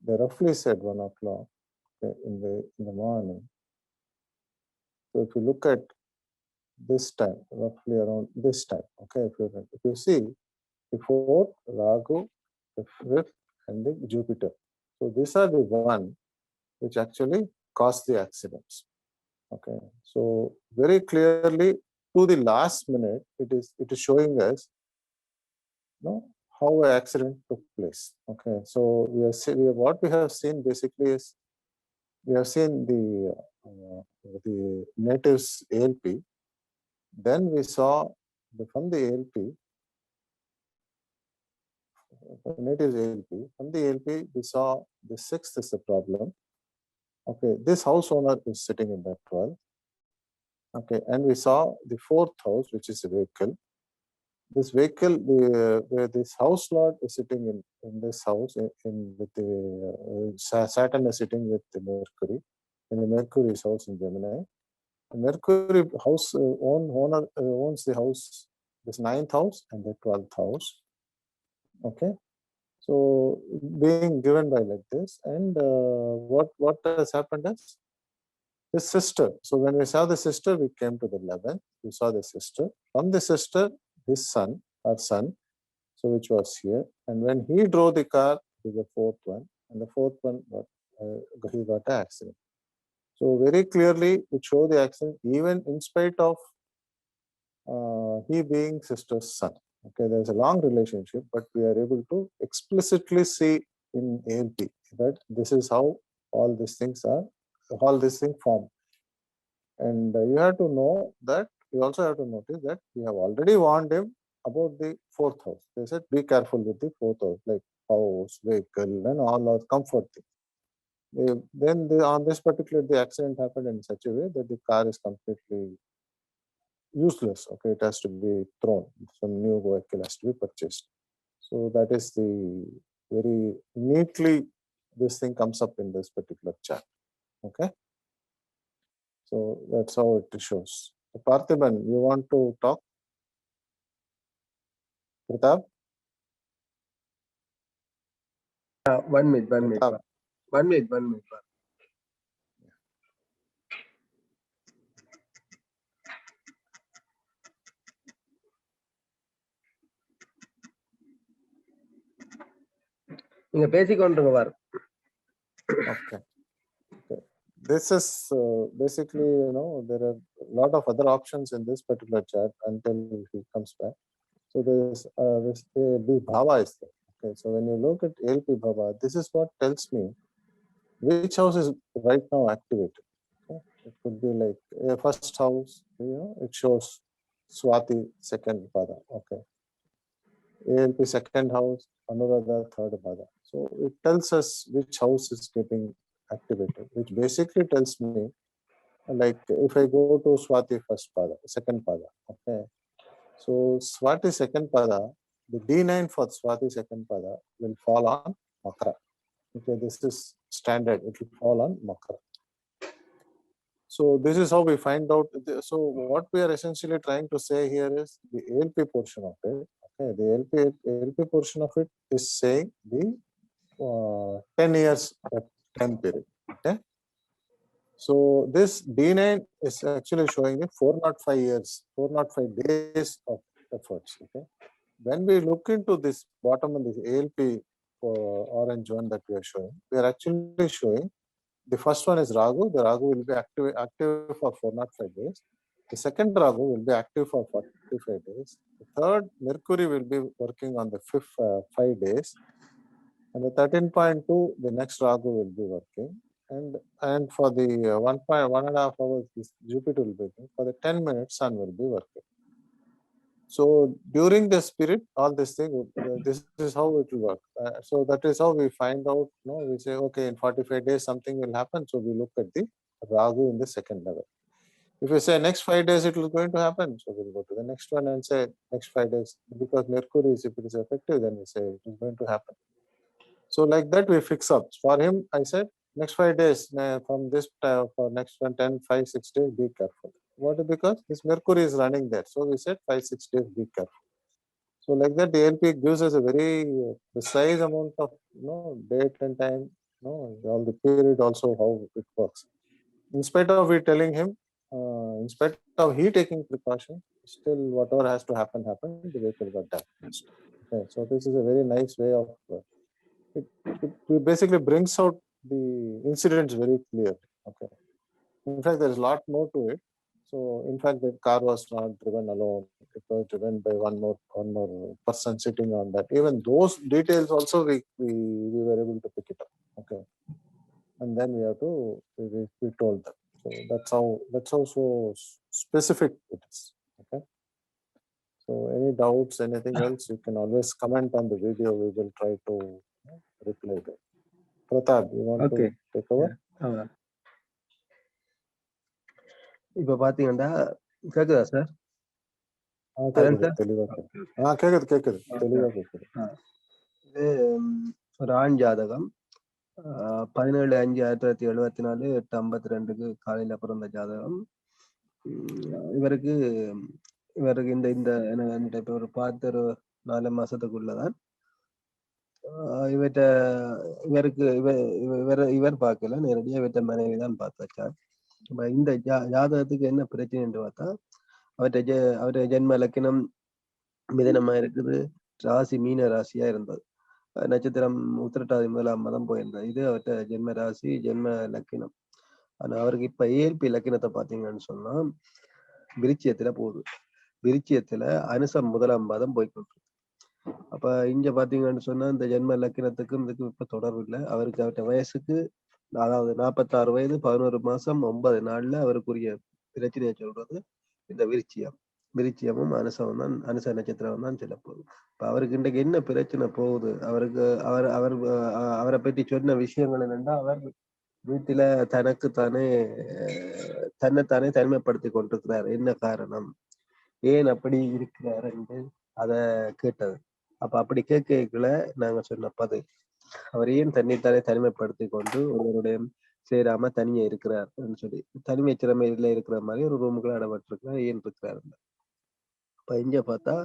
They roughly said 1 o'clock, okay, in the morning. So if you look at this time, roughly around this time, okay, if you see the fourth, Rahu, the fifth, and the Jupiter. So these are the one which actually caused the accidents. Okay, so very clearly to the last minute, it is showing us how an accident took place. Okay, so what we have seen basically is we have seen the natives ALP. Then we saw from the ALP, natives ALP. From the ALP, we saw the sixth is the problem. Okay, this house owner is sitting in that 12. Okay, and we saw the fourth house, which is a vehicle. This vehicle, where this house lord is sitting in this house, with the Saturn is sitting with the Mercury, in the Mercury's house in Gemini. The Mercury house owner owns the house, this 9th house and the 12th house. Okay, so being given by like this, and what has happened is his sister. So when we saw the sister, we came to the 11th. We saw the sister. From the sister, his son, her son, so which was here. And when he drove the car to the fourth one, and the fourth one, he got an accident. So very clearly, it showed the accident even in spite of he being sister's son. Okay, there's a long relationship, but we are able to explicitly see in ALP that this is how all these things form. And you have to know that, you also have to notice that we have already warned him about the fourth house. They said, be careful with the fourth house, like house, vehicle, and all those comfort things. Then on this particular, the accident happened in such a way that the car is completely useless. Okay, it has to be thrown. Some new vehicle has to be purchased. So that is the very neatly this thing comes up in this particular chart. Okay, so that's how it shows. So Parthiban, you want to talk? Pratap? 1 minute. Pratap. 1 minute. நீங்க பேசிக்கொண்டிருங்க பாரு. Okay. This is basically, there are a lot of other options in this particular chart until he comes back. So there's this Bhava is there. Okay, so when you look at ALP Bhava, this is what tells me which house is right now activated. Okay? It could be like a first house, it shows Swati second pada. Okay. ALP second house, Anuradha third pada. So it tells us which house is getting activated, which basically tells me, like if I go to Swati first pada, second pada, okay. So Swati second pada, the D9 for Swati second pada will fall on Makara. Okay, this is standard. It will fall on Makara. So this is how we find out. So what we are essentially trying to say here is the ALP portion of it. Okay, the ALP portion of it is saying the 10 years time period. Okay. So this D9 is actually showing the 405 years, 405 days of efforts. Okay. When we look into this bottom of this ALP orange one that we are showing, we are actually showing the first one is Ragu. The Ragu will be active for 405 days. The second Ragu will be active for 45 days. The third Mercury will be working on the fifth 5 days. And the 13.2, the next Ragu will be working. And for the 1.5 hours, this Jupiter will be working. For the 10 minutes, Sun will be working. So during the spirit, all this thing, this is how it will work. So that is how we find out. We say, okay, in 45 days something will happen. So we look at the Ragu in the second level. If we say next 5 days it is going to happen, so we'll go to the next one and say next 5 days, because Mercury is, if it is effective, then we say it is going to happen. So like that we fix up. For him, I said next 5 days from this for next 10, 5, 6 days, be careful. What? Because this Mercury is running there. So we said 5, 6 days, be careful. So like that, the ALP gives us a very precise amount of date and time, all the period also how it works. In spite of we telling him, in spite of he taking precaution, still whatever has to happen, the vehicle got damaged. Okay, so this is a very nice way of it basically brings out the incidents very clear. Okay. In fact, there is a lot more to it. So, in fact, the car was not driven alone. It was driven by one more person sitting on that. Even those details also we were able to pick it up. Okay, and then we have to we told them. So that's how so specific it is. Okay. So any doubts, anything else, you can always comment on the video. We will try to reply that. Pratap, you want Okay. to take over? இப்ப பாத்தீங்கன்னா கேக்குதா sir? கேக்குது தெளிவா கேக்குது தெளிவா கேக்குது. இது ஒரு ஆண் ஜாதகம் 17/5/1974 8:52 காலையில பிறந்த ஜாதகம். இவருக்கு இந்த இப்ப ஒரு பார்த்து ஒரு 4 மாசத்துக்குள்ளதான் இவர் பார்க்கல, நேரடியா இவற்ற மனைவி தான் பார்த்தாச்சார். இந்த ஜாதகத்துக்கு என்ன பிரச்சனை என்று பார்த்தா, அவருடைய ஜென்ம லக்கினம் மிதனமா இருக்குது, ராசி மீன ராசியா இருந்தது, நட்சத்திரம் உத்திரட்டாதி 1ஆம் மாதம் போயிருந்தது. இது அவர்கிட்ட ஜென்ம ராசி ஜென்ம லக்கினம். ஆனா அவருக்கு இப்ப ஏல்பி லக்கினத்தை பாத்தீங்கன்னு சொன்னா விருச்சியத்துல போகுது. விருச்சியத்துல அனுசம் 1ஆம் மாதம் போய்கொண்டு. அப்ப இங்க பாத்தீங்கன்னு சொன்னா இந்த ஜென்ம லக்கினத்துக்கும் இதுக்கு இப்ப தொடர்பு இல்லை. அவருக்கு அவர்கிட்ட வயசுக்கு, அதாவது 46 வயது 11 மாசம் 9 நாள்ல அவருக்குரிய பிரச்சனையை சொல்றது இந்த விருச்சியமும் அனுசமும் தான், அனுச நட்சத்திரம் தான் சொல்ல போகுது. இப்ப அவருக்கு இன்றைக்கு என்ன பிரச்சனை போகுது, அவரை பற்றி சொன்ன விஷயங்கள் என்னன்னா, அவர் வீட்டுல தன்னைத்தானே தனிமைப்படுத்தி கொண்டிருக்கிறார். என்ன காரணம், ஏன் அப்படி இருக்கிறார் என்று அத கேட்டது. அப்ப அப்படி கேட்கல நாங்க சொன்ன பதில், அவர் ஏன் தன்னைத்தானே தனிமைப்படுத்தி கொண்டு ஒருவருடைய சேராம தனியே இருக்கிறார் சொல்லி, தனிமை திறமையில இருக்கிற மாதிரி ஒரு ரூமுக்குள்ள அடப்பட்டிருக்கிறார், ஏன் இருக்கிறார். இப்ப இங்க பார்த்தா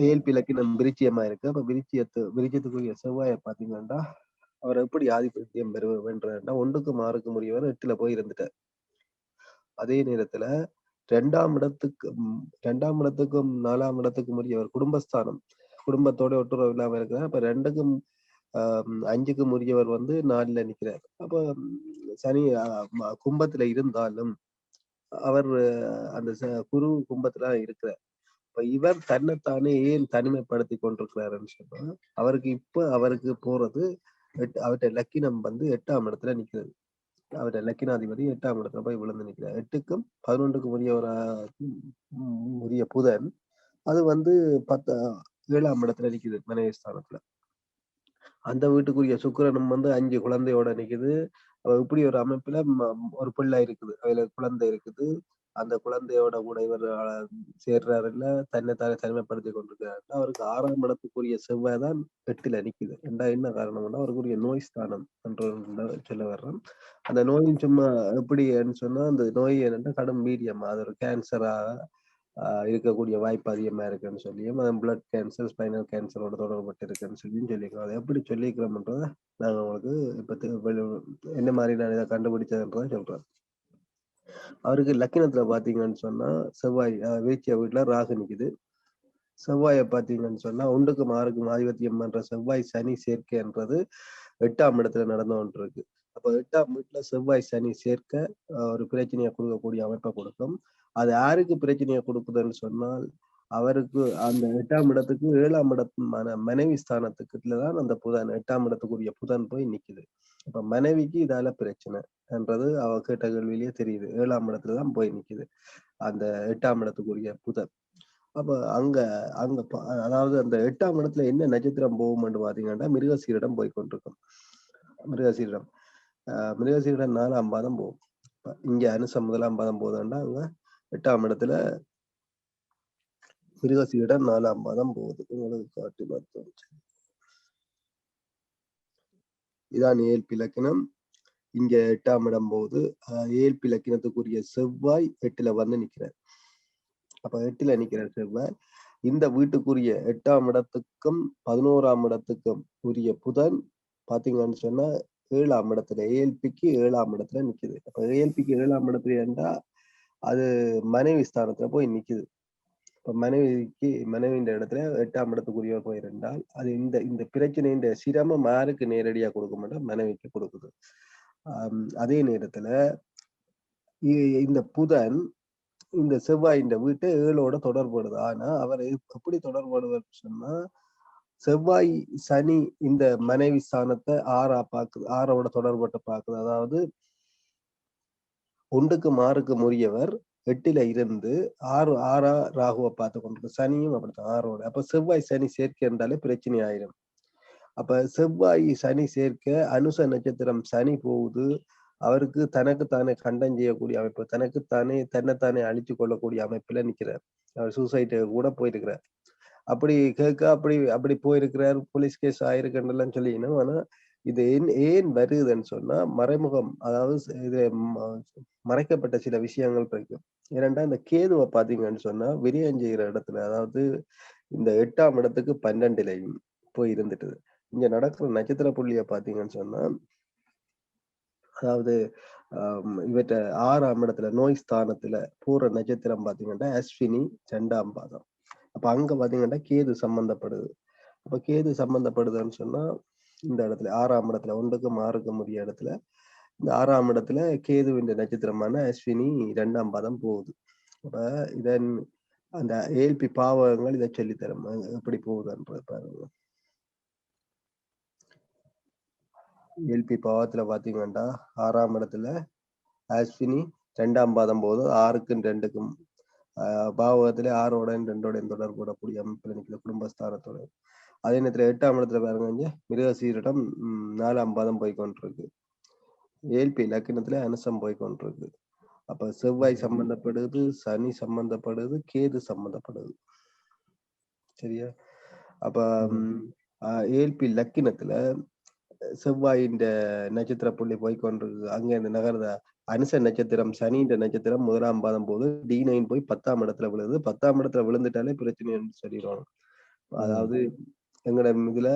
ஏல்பி லக்கினம் விருச்சியமா இருக்கு. அப்ப விருச்சியத்துக்குரிய செவ்வாயை பாத்தீங்கன்னா அவர் எப்படி ஆதிபத்தியம் வென்றா 1க்கு 6க்கு முடியவர் 8ல போய் இருந்துட்டார். அதே நேரத்துல 2ஆம் இடத்துக்கும் 4ஆம் இடத்துக்கும் உரியவர் குடும்பஸ்தானம், குடும்பத்தோட ஒட்டுறவு இல்லாம இருக்கிறார். அப்ப 2க்கும் 5க்கும் உரியவர் 4ல நிக்கிறார். அப்ப சனி கும்பத்துல இருந்தாலும் அவர் அந்த குரு கும்பத்துல இருக்கிறார். இப்ப இவர் தன்னைத்தானே ஏன் தனிமைப்படுத்தி கொண்டிருக்கிறாருன்னு சொன்னா, அவருக்கு போறது அவர்கிட்ட லக்கினம் 8ஆம் இடத்துல நிக்கிறது. அவர லக்கினாதிபதி 8ஆம் இடத்துல போய் விழுந்து நிக்கிறார். 8க்கும் 11க்கும் உரிய புதன் அது வந்து 7ஆம் இடத்துல நிக்குது மனைவி ஸ்தானத்துல. அந்த வீட்டுக்குரிய சுக்கிரனும் வந்து 5 குழந்தையோட நிக்குது. இப்படி ஒரு அமைப்புல ஒரு பிள்ளை இருக்குது. அதுல குழந்தை இருக்குது. அந்த குழந்தையோட கூட இவர் சேர்றாரு இல்ல, தன்னைத்தானே தனிமைப்படுத்திக் கொண்டிருக்கிறார். அவருக்கு 6ஆம் இடத்துக்குரிய செவ்வாய் தான் 8ல நிக்குது. என்ன காரணம்னா அவருக்குரிய நோய் ஸ்தானம் என்று சொல்ல வர்றோம். அந்த நோயும் சும்மா எப்படின்னு சொன்னா, அந்த நோய் என்னன்னா கடும் வீரியம். அது ஒரு கேன்சரா இருக்கக்கூடிய வாய்ப்பு அதிகமா இருக்குன்னு சொல்லியும், பிளட் கேன்சர், ஸ்பைனல் கேன்சரோட தொடர்பட்டு இருக்குன்னு சொல்லியிருக்கிறோம். அதை எப்படி சொல்லியிருக்கிறோம்ன்றத நாங்க உங்களுக்கு இப்ப என்ன மாதிரி நான் இதை கண்டுபிடிச்சதுன்றதை சொல்றேன். அவருக்கு லக்கினத்துல பாத்தீங்கன்னு சொன்னா செவ்வாய் வீழ்ச்சிய வீட்டுல ராகு நிக்குது. செவ்வாயை பாத்தீங்கன்னு சொன்னா 1க்கும் 6க்கும் ஆதிபத்தியம் பண்ற செவ்வாய் சனி சேர்க்கைன்றது 8ஆம் இடத்துல நடந்து கொண்டு இருக்கு. அப்ப 8ஆம் வீட்டுல செவ்வாய் சனி சேர்க்க ஒரு பிரச்சனையை கொடுக்கக்கூடிய அமைப்பை கொடுக்கும். அது யாருக்கு பிரச்சனையை கொடுக்குதுன்னு சொன்னால், அவருக்கு அந்த 8ஆம் இடத்துக்கு 7ஆம் இடத்து மனைவி ஸ்தானத்துக்குள்ளதான் அந்த புதன் 8ஆம் இடத்துக்குரிய புதன் போய் நிக்குது. அப்ப மனைவிக்கு இதால பிரச்சனை என்றது அவ கேட்ட கேள்வியிலேயே தெரியுது. 7ஆம் இடத்துலதான் போய் நிக்குது அந்த 8ஆம் இடத்துக்குரிய புதன். அப்ப அங்க அங்க அதாவது அந்த 8ஆம் இடத்துல என்ன நட்சத்திரம் போகும்னு பாத்தீங்கன்னா மிருகசீரிடம் போய் கொண்டிருக்கும். மிருகசீரிடம் மிருகசீரிடம் 4ஆம் பாதம் போகும். இங்க அனுசம் 1ஆம் பாதம் போகுதுன்னா அங்க 8ஆம் இடத்துல மிருகசீரிடம் 4ஆம் பாதம் போகுது. உங்களுக்கு காட்டி பார்த்தோம். இதான் ஏல்பி லக்கினம். இங்க 8ஆம் இடம் போகுது. ஏல்பி லக்கினத்துக்குரிய செவ்வாய் 8ல வந்து நிக்கிறார். அப்ப 8ல நிக்கிற செவ்வாய் இந்த வீட்டுக்குரிய 8ஆம் இடத்துக்கும் 11ஆம் இடத்துக்கும் உரிய புதன் பாத்தீங்கன்னு சொன்னா 7ஆம் இடத்துல ஏஎல்பிக்கு 7ஆம் இடத்துல நிக்குது. அப்ப ஏஎல்பிக்கு 7ஆம் இடத்துல இருந்தா அது மனைவி ஸ்தானத்துல போய் நிக்குது. இப்ப மனைவியின் இடத்துல 8ஆம் இடத்துக்குரியவர் போய் இருந்தால் அது இந்த இந்த பிரச்சனையின் சிரமம் யாருக்கு நேரடியா கொடுக்க மாட்டோம், மனைவிக்கு கொடுக்குது. அதே நேரத்துல இந்த புதன் இந்த செவ்வாய் இந்த வீட்டை 7ஓட தொடர்புடுது. ஆனா அவர் எப்படி தொடர்புடுவார் சொன்னா, செவ்வாய் சனி இந்த மனைவி ஸ்தானத்தை 6ஓட தொடர்புட்டு பாக்குது. அதாவது 1க்கும் 6க்கும் உரியவர் 8ல இருந்து 6ஆ ராகுவை பார்த்து கொண்டிருக்கு. சனியும் அப்படித்தான் 6ஓட. அப்ப செவ்வாய் சனி சேர்க்கை இருந்தாலே பிரச்சனை ஆயிரும். அப்ப செவ்வாய் சனி சேர்க்க அனுச நட்சத்திரம் சனி போகுது. அவருக்கு தனக்குத்தானே கண்டம் செய்யக்கூடிய அமைப்பு, தன்னைத்தானே அழிச்சு கொள்ளக்கூடிய அமைப்புல நிக்கிறார். அவர் சூசைட் கூட போயிருக்கிறார். அப்படி கேட்க அப்படி போயிருக்கிறார், போலீஸ் கேஸ் ஆயிருக்குன்னு சொல்லிக்கணும். ஆனா இது ஏன் வருதுன்னு சொன்னா மறைமுகம், அதாவது இது மறைக்கப்பட்ட சில விஷயங்கள் இருக்கு. ஏனென்றா இந்த கேதுவை பாத்தீங்கன்னு சொன்னா விரயம் செய்கிற இடத்துல, அதாவது இந்த 8ஆம் இடத்துக்கு 12லையும் போய் இருந்துட்டு இங்க நடக்கிற நட்சத்திர புள்ளிய பாத்தீங்கன்னு சொன்னா, அதாவது இவற்ற 6ஆம் இடத்துல நோய் ஸ்தானத்துல பூர நட்சத்திரம் பாத்தீங்கன்னா அஸ்வினி 2ஆம் பாதம். அப்ப அங்க பாத்தீங்கன்னா கேது சம்பந்தப்படுது. அப்ப கேது சம்பந்தப்படுதுன்னு சொன்னா இந்த இடத்துல 6ஆம் இடத்துல 1க்கும் 6க்கும் உரிய இடத்துல இந்த 6ஆம் இடத்துல கேதுவின் நட்சத்திரமான அஸ்வினி 2ஆம் பாதம் போகுது. அப்ப இதன் அந்த ஏல்பி பாவகங்கள் இதை சொல்லித்தரும் எப்படி போகுதுன்றது பாருங்க. ஏல்பி பாவத்துல பாத்தீங்கன்னா 6ஆம் இடத்துல அஸ்வினி 2ஆம் பாதம் போகுது. 6க்கும் 2க்கும் பாவகத்திலே 6ஓட 2ஓட தொடர்புடக்கூடிய அமைப்புல நிற்கிற குடும்பஸ்தானத்தோட. அதே நேரத்துல 8ஆம் இடத்துல பாருங்க மிருகசீரிடம் 4ஆம் பாதம் போய் கொண்டிருக்கு. ஏல்பி லக்கினத்துல அனுசம் போய் கொண்டிருக்கு. அப்ப செவ்வாய் சம்பந்தப்படுது, சனி சம்பந்தப்படுது, கேது சம்பந்தப்படுது. சரியா? அப்ப ஏல்பி லக்கினத்துல செவ்வாயின் நட்சத்திர புள்ளி போய் கொண்டிருக்கு. அங்க இந்த நகர்த அனுச நட்சத்திரம் சனின்ற நட்சத்திரம் 1ஆம் பாதம் போது D9 போய் 10ஆம் இடத்துல விழுது. 10ஆம் இடத்துல விழுந்துட்டாலே பிரச்சனை சொல்லிடுவாங்க. அதாவது எங்கட இதுல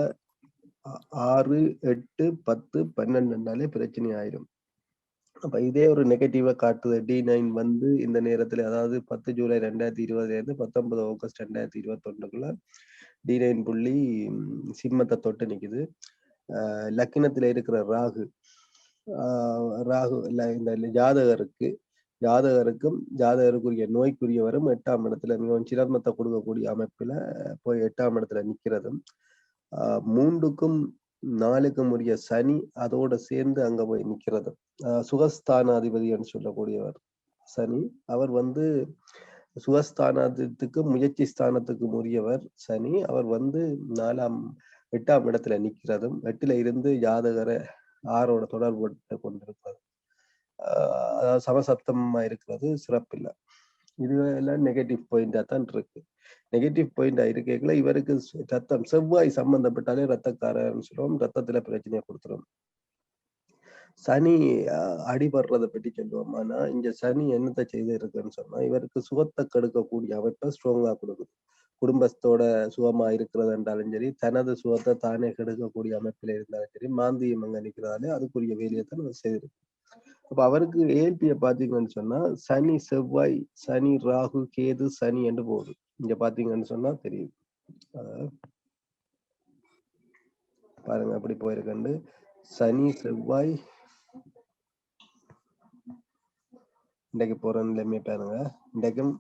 6, 8, 10, 12னாலே பிரச்சனை ஆயிரும். அப்ப இதே ஒரு நெகட்டிவா காட்டுது. D9 வந்து இந்த நேரத்துல, அதாவது 10 ஜூலை 2020 இருந்து 19 ஆகஸ்ட் 2021க்குள்ள D9 புள்ளி சிம்மத்தை தொட்டு நிக்குது. லக்கினத்துல இருக்கிற ராகு இந்த ஜாதகருக்குரிய நோய்க்குரியவரும் 8ஆம் இடத்துல மிகவும் சிரமத்தை கொடுக்கக்கூடிய அமைப்புல போய் 8ஆம் இடத்துல நிக்கிறதும் 3க்கும் 4க்கும் உரிய சனி அதோட சேர்ந்து அங்க போய் நிக்கிறது. சுகஸ்தானாதிபதின்னு சொல்லக்கூடியவர் சனி. அவர் வந்து சுகஸ்தானத்துக்கு முயற்சி ஸ்தானத்துக்கு உரியவர் சனி. அவர் வந்து 8ஆம் இடத்துல நிக்கிறதும் 8ல இருந்து ஜாதகரை 6ஓட தொடர்பு கொண்டிருக்கிறது. அதாவது சமசப்தமா இருக்கிறது சிறப்பில்லை. இது எல்லாம் நெகட்டிவ் பாயிண்டா தான் இருக்கு. நெகட்டிவ் பாயிண்டா இருக்கல இவருக்கு ரத்தம் செவ்வாய் சம்பந்தப்பட்டாலே ரத்தக்காரன்னு சொல்லுவோம். ரத்தத்துல பிரச்சனையை கொடுத்துரும். சனி அடிபடுறதை பற்றி சொல்லுவோம். ஆனா இங்க சனி என்னத்தை செய்து இருக்குன்னு சொன்னா இவருக்கு சுகத்தை கெடுக்கக்கூடிய அமைப்பை ஸ்ட்ராங்கா கொடுக்குது. குடும்பத்தோட சுகமா இருக்கிறது என்றாலும் சரி, தனது சுகத்தை தானே கெடுக்கக்கூடிய அமைப்பில இருந்தாலும் சரி, மாந்தியம் அங்க நிற்கிறதாலே அதுக்குரிய வேலையை தான் அவர் செய்திருக்கு. அப்ப அவருக்கு ஏல்பிய பாத்தீங்கன்னு சொன்னா சனி செவ்வாய், சனி ராகு, கேது, சனி என்று போகுது. இங்க பாத்தீங்கன்னு சொன்னா தெரியும். பாருங்க அப்படி போயிருக்கண்டு சனி செவ்வாய் இன்றைக்கு போற நிலைமை பாருங்க. இன்றைக்கும்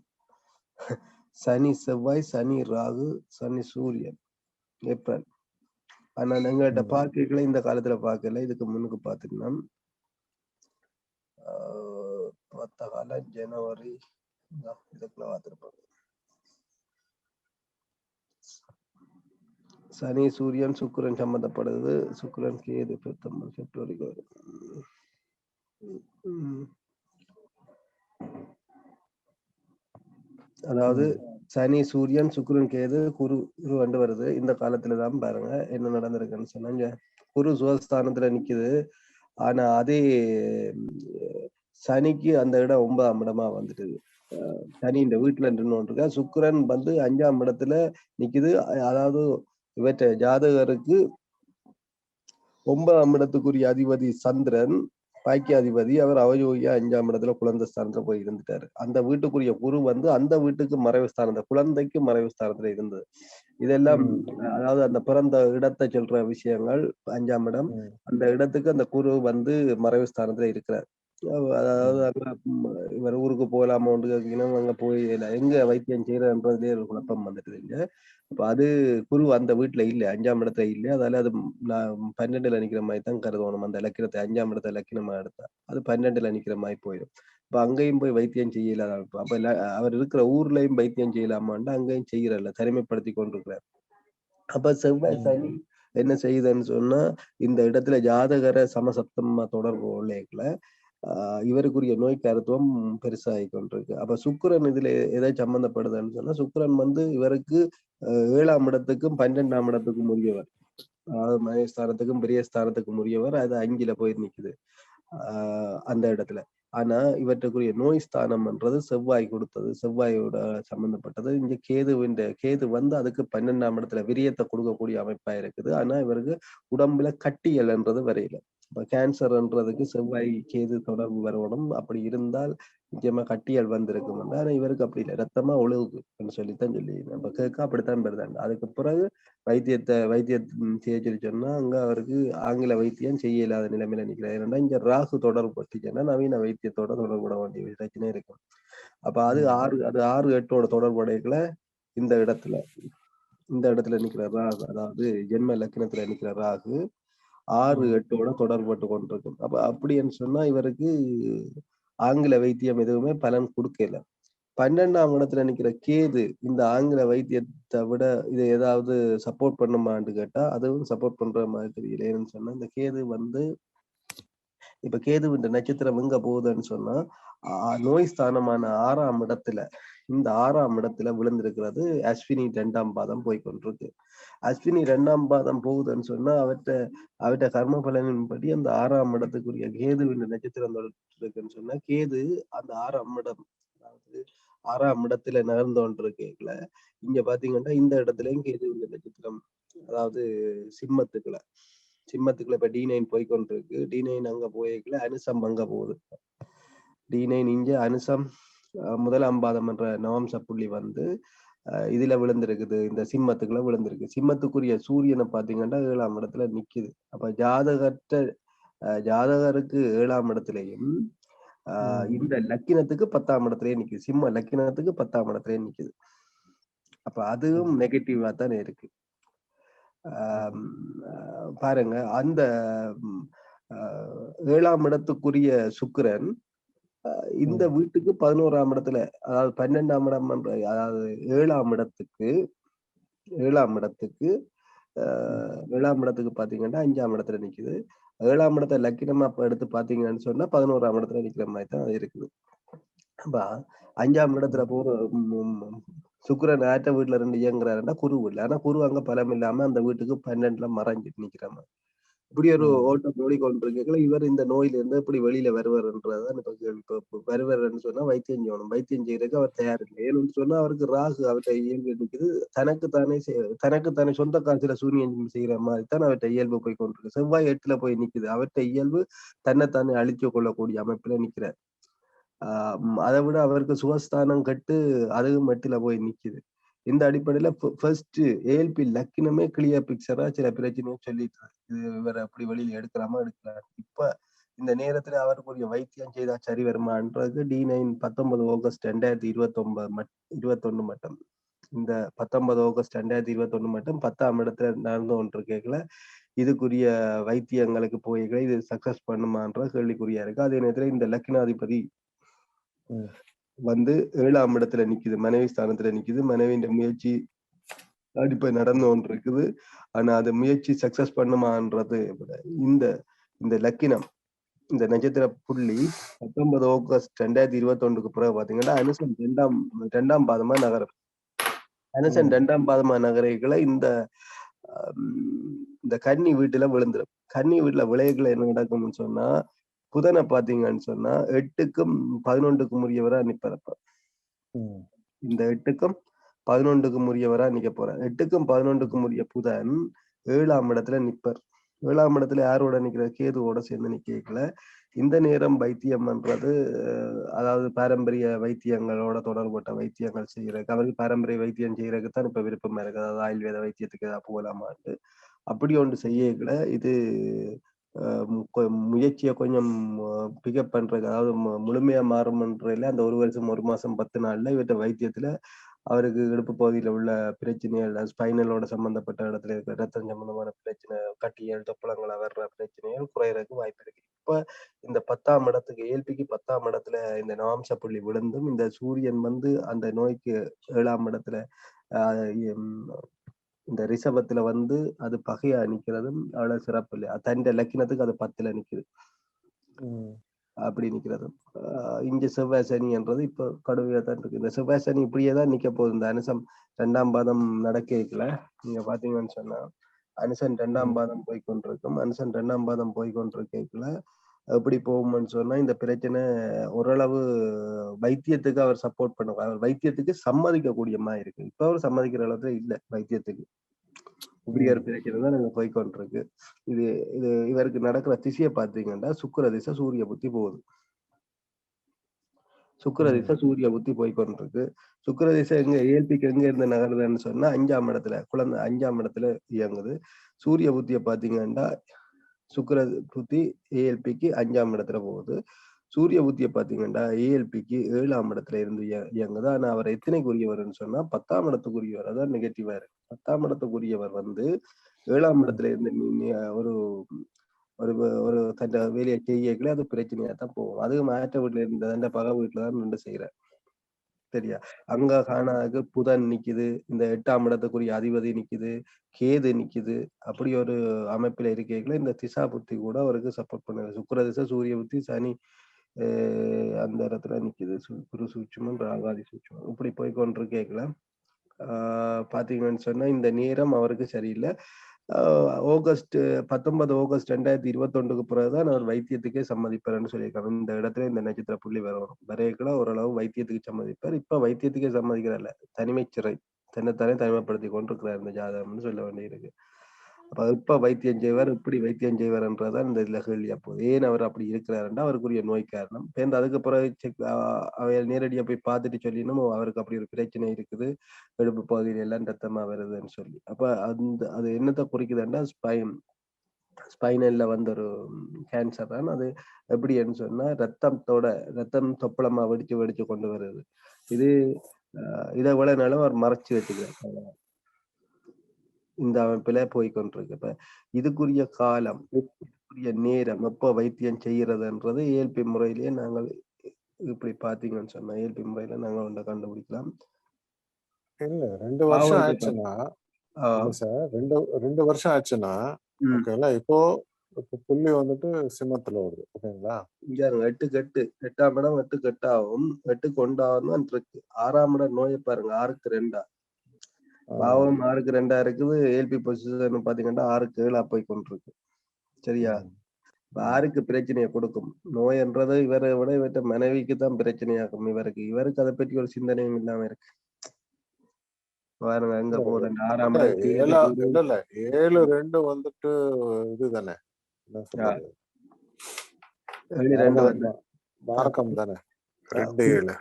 சனி செவ்வாய், சனி ராகு, சனி சூரியன், ஏப்ரல். ஆனா எங்கள்கிட்ட பார்க்கல, இந்த காலத்துல பார்க்கல. இதுக்கு முன்னுக்கு பாத்தீங்கன்னா பார்த்த காலம் ஜனவரி இதுக்குள்ள பார்த்துருப்பாங்க. சனி சூரியன் சுக்கிரன் சம்பந்தப்படுது. சுக்கிரன் கேது பிப்ரவரிக்கு வரும். அதாவது சனி சூரியன் சுக்கிரன் கேது குரு குரு வருது. இந்த காலத்துலதான் பாருங்க என்ன நடந்திருக்குன்னு சொன்னாங்க. குரு சுகஸ்தானத்துல நிக்குது. ஆனா அதே சனிக்கு அந்த இடம் 9ஆம் இடமா வந்துட்டுது. சனி இந்த வீட்டுல நின்று சுக்கிரன் வந்து 5ஆம் இடத்துல நிக்குது. அதாவது இவற்ற ஜாதகருக்கு 9ஆம் இடத்துக்குரிய அதிபதி சந்திரன், பாக்கியாதிபதி. அவர் அவயோகியா 5ஆம் இடத்துல குழந்தை ஸ்தானத்துல போய் இருந்துட்டாரு. அந்த வீட்டுக்குரிய குரு வந்து அந்த வீட்டுக்கு மறைவு ஸ்தானத்துல, குழந்தைக்கு மறைவு ஸ்தானத்துல இருந்தது. இதெல்லாம் அதாவது அந்த பிறந்த இடத்தை சொல்ற விஷயங்கள். 5ஆம் இடம், அந்த இடத்துக்கு அந்த குரு வந்து மறைவு ஸ்தானத்துல இருக்கிறார். அதாவது அங்க இவர் ஊருக்கு போகலாமோன்னு கேட்கணும். அங்க போய் எங்க வைத்தியம் செய்யறதுன்றதே ஒரு குழப்பம் வந்துட்டு இல்ல. அப்ப அது குரு அந்த வீட்டுல இல்ல, 5ஆம் இடத்துல இல்ல. அதால அது 12ல நிக்கிற மாதிரி தான் கருதணும். அந்த இலக்கினத்தை 5ஆம் இடத்தை இலக்கினமா எடுத்தா அது 12ல நிக்கிற மாதிரி போயிடும். அப்ப அங்கேயும் போய் வைத்தியம் செய்யல. அப்ப அவர் இருக்கிற ஊர்லயும் வைத்தியம் செய்யலாமான்னு அங்கேயும் செய்யறல, தனிமைப்படுத்தி கொண்டிருக்கிறார். அப்ப செவ்வாய் சனி என்ன செய்யுதுன்னு சொன்னா இந்த இடத்துல ஜாதகரை சமசப்தமா தொடர்பு உள்ளேக்கல இவருக்குரிய நோய் கருத்துவம் பெருசாகி கொண்டிருக்கு. அப்ப சுக்கிரன் இதுல எதை சம்பந்தப்படுதுன்னு சொன்னா சுக்கிரன் வந்து இவருக்கு 7ஆம் இடத்துக்கும் 12ஆம் இடத்துக்கும் உரியவர். அதாவது மயஸ்தானத்துக்கும் பெரிய ஸ்தானத்துக்கும் உரியவர். அது 5ல போய் நிக்குது அந்த இடத்துல. ஆனா இவற்றுக்குரிய நோய் ஸ்தானம்ன்றது செவ்வாய் கொடுத்தது, செவ்வாயோட சம்பந்தப்பட்டது. இங்க கேது வந்து அதுக்கு 12ஆம் இடத்துல விரியத்தை கொடுக்கக்கூடிய அமைப்பா இருக்குது. ஆனா இவருக்கு உடம்புல கட்டியல்ன்றது வரையில. இப்ப கேன்சர்ன்றதுக்கு செவ்வாய் கேது தொடர்பு வரணும். அப்படி இருந்தால் நிச்சயமா கட்டியல் வந்திருக்கும். ஆனா இவருக்கு அப்படி இல்லை, ரத்தமா ஒழுகுன்னு சொல்லித்தான் சொல்லி நம்ம கேட்க அப்படித்தான் பெறுதாங்க. அதுக்கு பிறகு வைத்தியம் செய்ய சொல்லி சொன்னா அங்க அவருக்கு ஆங்கில வைத்தியம் செய்ய இல்லாத நிலைமையில நிற்கிறார். ஏன்னா இங்க ராகு தொடர்பு பட்டுச்சுன்னா நவீன வைத்தியத்தோட தொடர்புட வேண்டிய பிரச்சனை இருக்கும். அப்ப அது 6 8ஓட தொடர்புடையல இந்த இடத்துல நிக்கிற ராகு, அதாவது ஜென்ம லக்னத்துல நிக்கிற ராகு 6 8ஓட தொடர்பட்டு கொண்டிருக்கும். அப்ப அப்படின்னு சொன்னா இவருக்கு ஆங்கில வைத்தியம் எதுவுமே பலன் கொடுக்கல. 12ஆம் இடத்துல நிக்கிற கேது இந்த ஆங்கில வைத்தியத்தை விட இதை ஏதாவது சப்போர்ட் பண்ணுமான்னு கேட்டா அதுவும் சப்போர்ட் பண்ற மாதிரி தெரியல. ஏன்னு சொன்னா இந்த கேது வந்து இப்ப கேது இந்த நட்சத்திரம் எங்க போகுதுன்னு சொன்னா நோய் ஸ்தானமான 6ஆம் இடத்துல, இந்த 6ஆம் இடத்துல விழுந்திருக்கிறது அஸ்வினி 2ஆம் பாதம் போய்கொண்டிருக்கு. அஸ்வினி 2ஆம் பாதம் போகுதுன்னு சொன்னா அவற்ற கர்ம பலனின்படி அந்த 6ஆம் இடத்துக்குரிய கேது இந்த நட்சத்திரம் இருக்குன்னு சொன்னா கேது அந்த 6ஆம் இடம், அதாவது 6ஆம் இடத்துல நகர்ந்தோன்றிருக்கல. இங்க பாத்தீங்கன்னா இந்த இடத்துலயும் கேது இந்த நட்சத்திரம், அதாவது சிம்மத்துக்குள்ள இப்ப D9 போய்கொண்டிருக்கு. D9 அங்க போய்க்கல, அனுசம் அங்க போகுது. D9 இங்க அனுசம் முதலாம் பாதம் என்ற நவம்ச புள்ளி வந்து இதுல விழுந்திருக்குது, இந்த சிம்மத்துக்குள்ள விழுந்திருக்கு. சிம்மத்துக்குரிய சூரியனை பாத்தீங்கன்னா 7ஆம் இடத்துல நிக்குது. அப்ப ஜாதகருக்கு 7ஆம் இடத்துலயும் இந்த லக்கினத்துக்கு 10ஆம் இடத்துலயே நிக்குது. சிம்ம லக்கினத்துக்கு 10ஆம் இடத்துலயே நிக்குது. அப்ப அதுவும் நெகட்டிவா தானே இருக்கு. பாருங்க அந்த 7ஆம் இடத்துக்குரிய சுக்கிரன் இந்த வீட்டுக்கு 11ஆம் இடத்துல, அதாவது 12ஆம் இடம், அதாவது 7ஆம் இடத்துக்கு 7ஆம் இடத்துக்கு பாத்தீங்கன்னா 5ஆம் இடத்துல நிக்குது. 7ஆம் இடத்தை லக்கினமா எடுத்து பாத்தீங்கன்னு சொன்னா 11ஆம் இடத்துல நிக்கிற மாதிரி தான் இருக்குது. அப்ப 5ஆம் இடத்துல போற சுக்கிரன் ஆற்ற வீட்டுல இருந்து இயங்குறாருன்னா குரு வீட்டுல, ஆனா குரு அங்க பலம் இல்லாம அந்த வீட்டுக்கு 12ல மறைஞ்சிட்டு நிக்கிற மாதிரி இப்படி ஒரு ஓட்டம் ஓடிக்கொண்டிருக்கீங்களா. இவர் இந்த நோயில இருந்து எப்படி வெளியில வருவார்ன்றதான் இப்ப கேள்வி. இப்ப வருவார்ன்னு சொன்னா வைத்தியம் செய்யணும். வைத்தியம் செய்யறதுக்கு அவர் தயார் இல்லை. ஏன்னு சொன்னா அவருக்கு ராகு அவர்கிட்ட இயல்பு நிக்குது. தனக்குத்தானே சொந்த காசுல சூரியன் செய்யற மாதிரி தான் அவர்கிட்ட இயல்பு போய் கொண்டிருக்கு. செவ்வாய் 8ல போய் நிக்குது. அவர்கிட்ட இயல்பு தன்னைத்தானே அழிச்சு கொள்ளக்கூடிய அமைப்புல நிக்கிறார். அதை விட அவருக்கு சுகஸ்தானம் கட்டு அதுவும் 8ல போய் நிக்குது. இந்த அடிப்படையில ஃபர்ஸ்ட் ஏஎல்பி லக்கினமே கிளியர் பிக்சரா சில பிரச்சனையும் சொல்லிட்டு இது இவர் அப்படி வெளியில எடுக்கலாமா எடுக்கலாம். இப்ப இந்த நேரத்துல அவருக்குரிய வைத்தியம் செய்தா சரி வருமான்றது D9 19 ஆகஸ்ட் 2021 மட்டும். இந்த 19 ஆகஸ்ட் 2021 மட்டும் 10ஆம் இடத்துல நடந்து கொண்டு கேட்கல. இதுக்குரிய வைத்தியங்களுக்கு போய்களை இது சக்சஸ் பண்ணுமான்ற கேள்விக்குறியா இருக்கு. அதே நேரத்துல இந்த லக்கினாதிபதி வந்து 7ஆம் இடத்துல நிக்குது, மனைவி ஸ்தானத்துல நிக்குது. மனைவியின் முயற்சி அடிப்படை நடந்து கொண்டு இருக்குது. ஆனா அது முயற்சி சக்சஸ் பண்ணுமான்றது இந்த இந்த லக்கினம், இந்த நட்சத்திர புள்ளி 19 ஆகஸ்ட் 2021க்கு பிறகு பாத்தீங்கன்னா அனுசன் 2ஆம் பாதமா நகரம். அனுசன் 2ஆம் பாதமா நகரைகளை இந்த கன்னி வீட்டுல விழுந்துரும். கன்னி வீட்டுல விளைவுகளை என்ன நடக்கும்னு சொன்னா, புதனை பாத்தீங்கன்னு சொன்னா 8க்கும் 11க்கும் உரியவரா நிப்பறப்ப இந்த 8க்கும் 11க்கும் உரியவரா நிக்க போறார். 8க்கும் 11க்கும் உரிய புதன் 7ஆம் இடத்துல நிப்பர். 7ஆம் இடத்துல யாரோட நிக்கிற? கேதுவோட சேர்ந்து நிக்கல. இந்த நேரம் வைத்தியம் பண்றது, அதாவது பாரம்பரிய வைத்தியங்களோட தொடர்பட்ட வைத்தியங்கள் செய்யறதுக்கு, அவருக்கு பாரம்பரிய வைத்தியம் செய்யறதுக்கு தான் இப்ப விருப்பமா இருக்கு. அதாவது ஆயுர்வேத வைத்தியத்துக்கு ஏதாவது போகலாமான்னு அப்படி ஒன்று செய்யல. இது முயற்சியை கொஞ்சம் பிக்கப் பண்றது, அதாவது முழுமையா மாறும்ன்றதுல அந்த 1 வருஷம் 1 மாசம் 10 நாள்ல இவற்ற வைத்தியத்துல அவருக்கு இடுப்பு பகுதியில உள்ள பிரச்சனைகள், ஸ்பைனலோட சம்பந்தப்பட்ட இடத்துல இருக்கிற ரத்தம் சம்பந்தமான பிரச்சனை, கட்டியல் தொப்பளங்களா வர்ற பிரச்சனைகள் குறையறதுக்கு வாய்ப்பு இருக்கு. இப்ப இந்த 10ஆம் இடத்துக்கு ஏல்பிக்கு 10ஆம் இடத்துல இந்த நவாம்ச புள்ளி விழுந்தும் இந்த சூரியன் வந்து அந்த நோய்க்கு 7ஆம் இடத்துல இந்த ரிஷபத்துல வந்து அது பகையா நிக்கிறதும் அவ்வளவு சிறப்பு இல்லை. தண்ட லக்கினத்துக்கு அது 10ல நிக்குது. அப்படி நிக்கிறது. இங்க செவ்வாய் சனி என்றது இப்ப கடுமையா தான் இருக்கு. இந்த செவ்வாய் சனி இப்படியேதான் நிக்க போகுது. இந்த அனுசம் 2ஆம் பாதம் நடக்கல. நீங்க பாத்தீங்கன்னு சொன்னா அனுசன் 2ஆம் பாதம் போய்கொண்டிருக்கும். அனுசன் 2ஆம் பாதம் போய்கொண்டிருக்கல எப்படி போகும்னு சொன்னா இந்த பிரச்சனை ஓரளவு வைத்தியத்துக்கு அவர் சப்போர்ட் பண்ணுவார். அவர் வைத்தியத்துக்கு சம்மதிக்கக்கூடிய மாதிரி இருக்கு. இப்ப அவர் சம்மதிக்கிற அளவுக்கு இல்ல வைத்தியத்துக்கு. இப்படி ஒரு பிரச்சனை தான் நாங்க போய்கொண்டிருக்கு. இது இவருக்கு நடக்கிற திசையை பார்த்தீங்கன்னா சுக்கிர திசை சூரிய புத்தி போகுது. சுக்கிர திசை சூரிய புத்தி போய்கொண்டிருக்கு. சுக்கிர திசை எங்க ஏல்பிக்கு எங்க இருந்து நகருதுன்னு சொன்னா 5ஆம் இடத்துல, குழந்தை 5ஆம் இடத்துல இயங்குது. சூரிய புத்தியை பாத்தீங்கன்னா சுக்கிர புத்தி ஏஎல்பிக்கு 5ஆம் இடத்துல போகுது. சூரிய புத்தியை பாத்தீங்கன்னா ஏஎல்பிக்கு 7ஆம் இடத்துல இருந்து இயங்குது. ஆனா அவர் எத்தனைக்குரியவர்னு சொன்னா 10ஆம் இடத்துக்குரியவர். அதான் நெகட்டிவா இருக்கு. 10ஆம் இடத்துக்குரியவர் வந்து 7ஆம் இடத்துல இருந்து ஒரு ஒரு ஒரு தன்னை வேலையை செய்யல, அது பிரச்சனையா தான் போகும். அதுவும் மாற்ற வீட்டுல இருந்த அந்த பகை வீட்டுலதான் நின்று செய்யற. சரியா? அங்க காணாக்கு புதன் நிக்குது, இந்த 8ஆம் இடத்துக்குரிய அதிபதி நிக்குது, கேது நிக்குது. அப்படி ஒரு அமைப்புல இருக்கீங்களா இந்த திசா புத்தி கூட அவருக்கு சப்போர்ட் பண்ணுது. சுக்கிர திசை, சூரிய புத்தி, சனி அந்த இடத்துல நிக்குது. குரு சூட்சுமம், ராகாதி சூட்சுமம் இப்படி போய்கொண்டிருக்கீங்களா. பாத்தீங்கன்னு சொன்னா இந்த நேரம் அவருக்கு சரியில்லை. 19 ஆகஸ்ட் 2021க்கு பிறகுதான் அவர் வைத்தியத்துக்கே சம்மதிப்பார்னு சொல்லியிருக்காங்க. இந்த இடத்துல இந்த நட்சத்திர புள்ளி வரணும் வரையக்குள்ள ஓரளவு வைத்தியத்துக்கு சம்மதிப்பார். இப்ப வைத்தியத்துக்கே சம்மதிக்கிறார்ல, தனிமை சிறை, தன்னைத்தானே தனிமைப்படுத்தி கொண்டிருக்கிறார் இந்த ஜாதகம்னு சொல்ல வேண்டியிருக்கு. அப்ப இப்ப வைத்தியம் செய்வார், இப்படி வைத்தியம் செய்வார்ன்றதான் இந்த இதுல கேள்வியா போகுது. ஏன் அவர் அப்படி இருக்கிறாருன்னா அவருக்குரிய நோய் காரணம். அதுக்கு பிறகு அவைய நேரடியா போய் பார்த்துட்டு சொல்லிடணும் அவருக்கு அப்படி ஒரு பிரச்சனை இருக்குது, இடுப்பு பகுதியில எல்லாம் ரத்தமா வருதுன்னு சொல்லி. அப்ப அது என்னத்தை குறிக்குதுன்னா ஸ்பைனல்ல வந்த ஒரு கேன்சர் தான் அது. எப்படின்னு சொன்னா ரத்தம் தொப்பளமா வெடிச்சு கொண்டு வருது. இது இதை விட நாளும் அவர் மறைச்சு வச்சுக்கிறார். இந்த அமைப்புல போய்கொண்டிருக்கு. இப்ப இதுக்குரிய காலம், இதுக்குரிய நேரம் எப்ப வைத்தியம் செய்யறதுன்றது இயல்பு முறையிலேயே நாங்கள் இப்படி பாத்தீங்கன்னு சொன்னா இயல்பு முறையில நாங்கள் ஒன்றை கண்டுபிடிக்கலாம். இல்ல 2 வருஷம் ஆச்சுன்னா இல்ல சார் 2 வருஷம் ஆச்சுன்னா ஓகேங்களா. இப்போ புள்ளி வந்துட்டு சிம்மத்துல வருது ஓகேங்களா. 8 இடம் 8 கெட்டாகும் 8 கொண்டாவும் இருக்கு. 6ஆம் இடம் நோயை பாருங்க 6க்கு 2 பாவம் 6க்கு 2 இருக்குது. ஏல்பி பொசிஷன் பாத்தீங்கன்னா 6க்கு 7 போய் கொண்டிருக்கு. சரியா? 6க்கு பிரச்சனையை கொடுக்கும். நோய் என்றது இவரை விட இவற்ற மனைவிக்கு தான் பிரச்சனையாகும். இவருக்கு அதை பற்றி ஒரு சிந்தனையும் இல்லாம இருக்கு. பாருங்க எங்க போகுது 6ஆம் இடத்துக்கு 7-2 வந்துட்டு இதுதானே என்ன சொல்றது, மார்க்கம் தானே. 2-7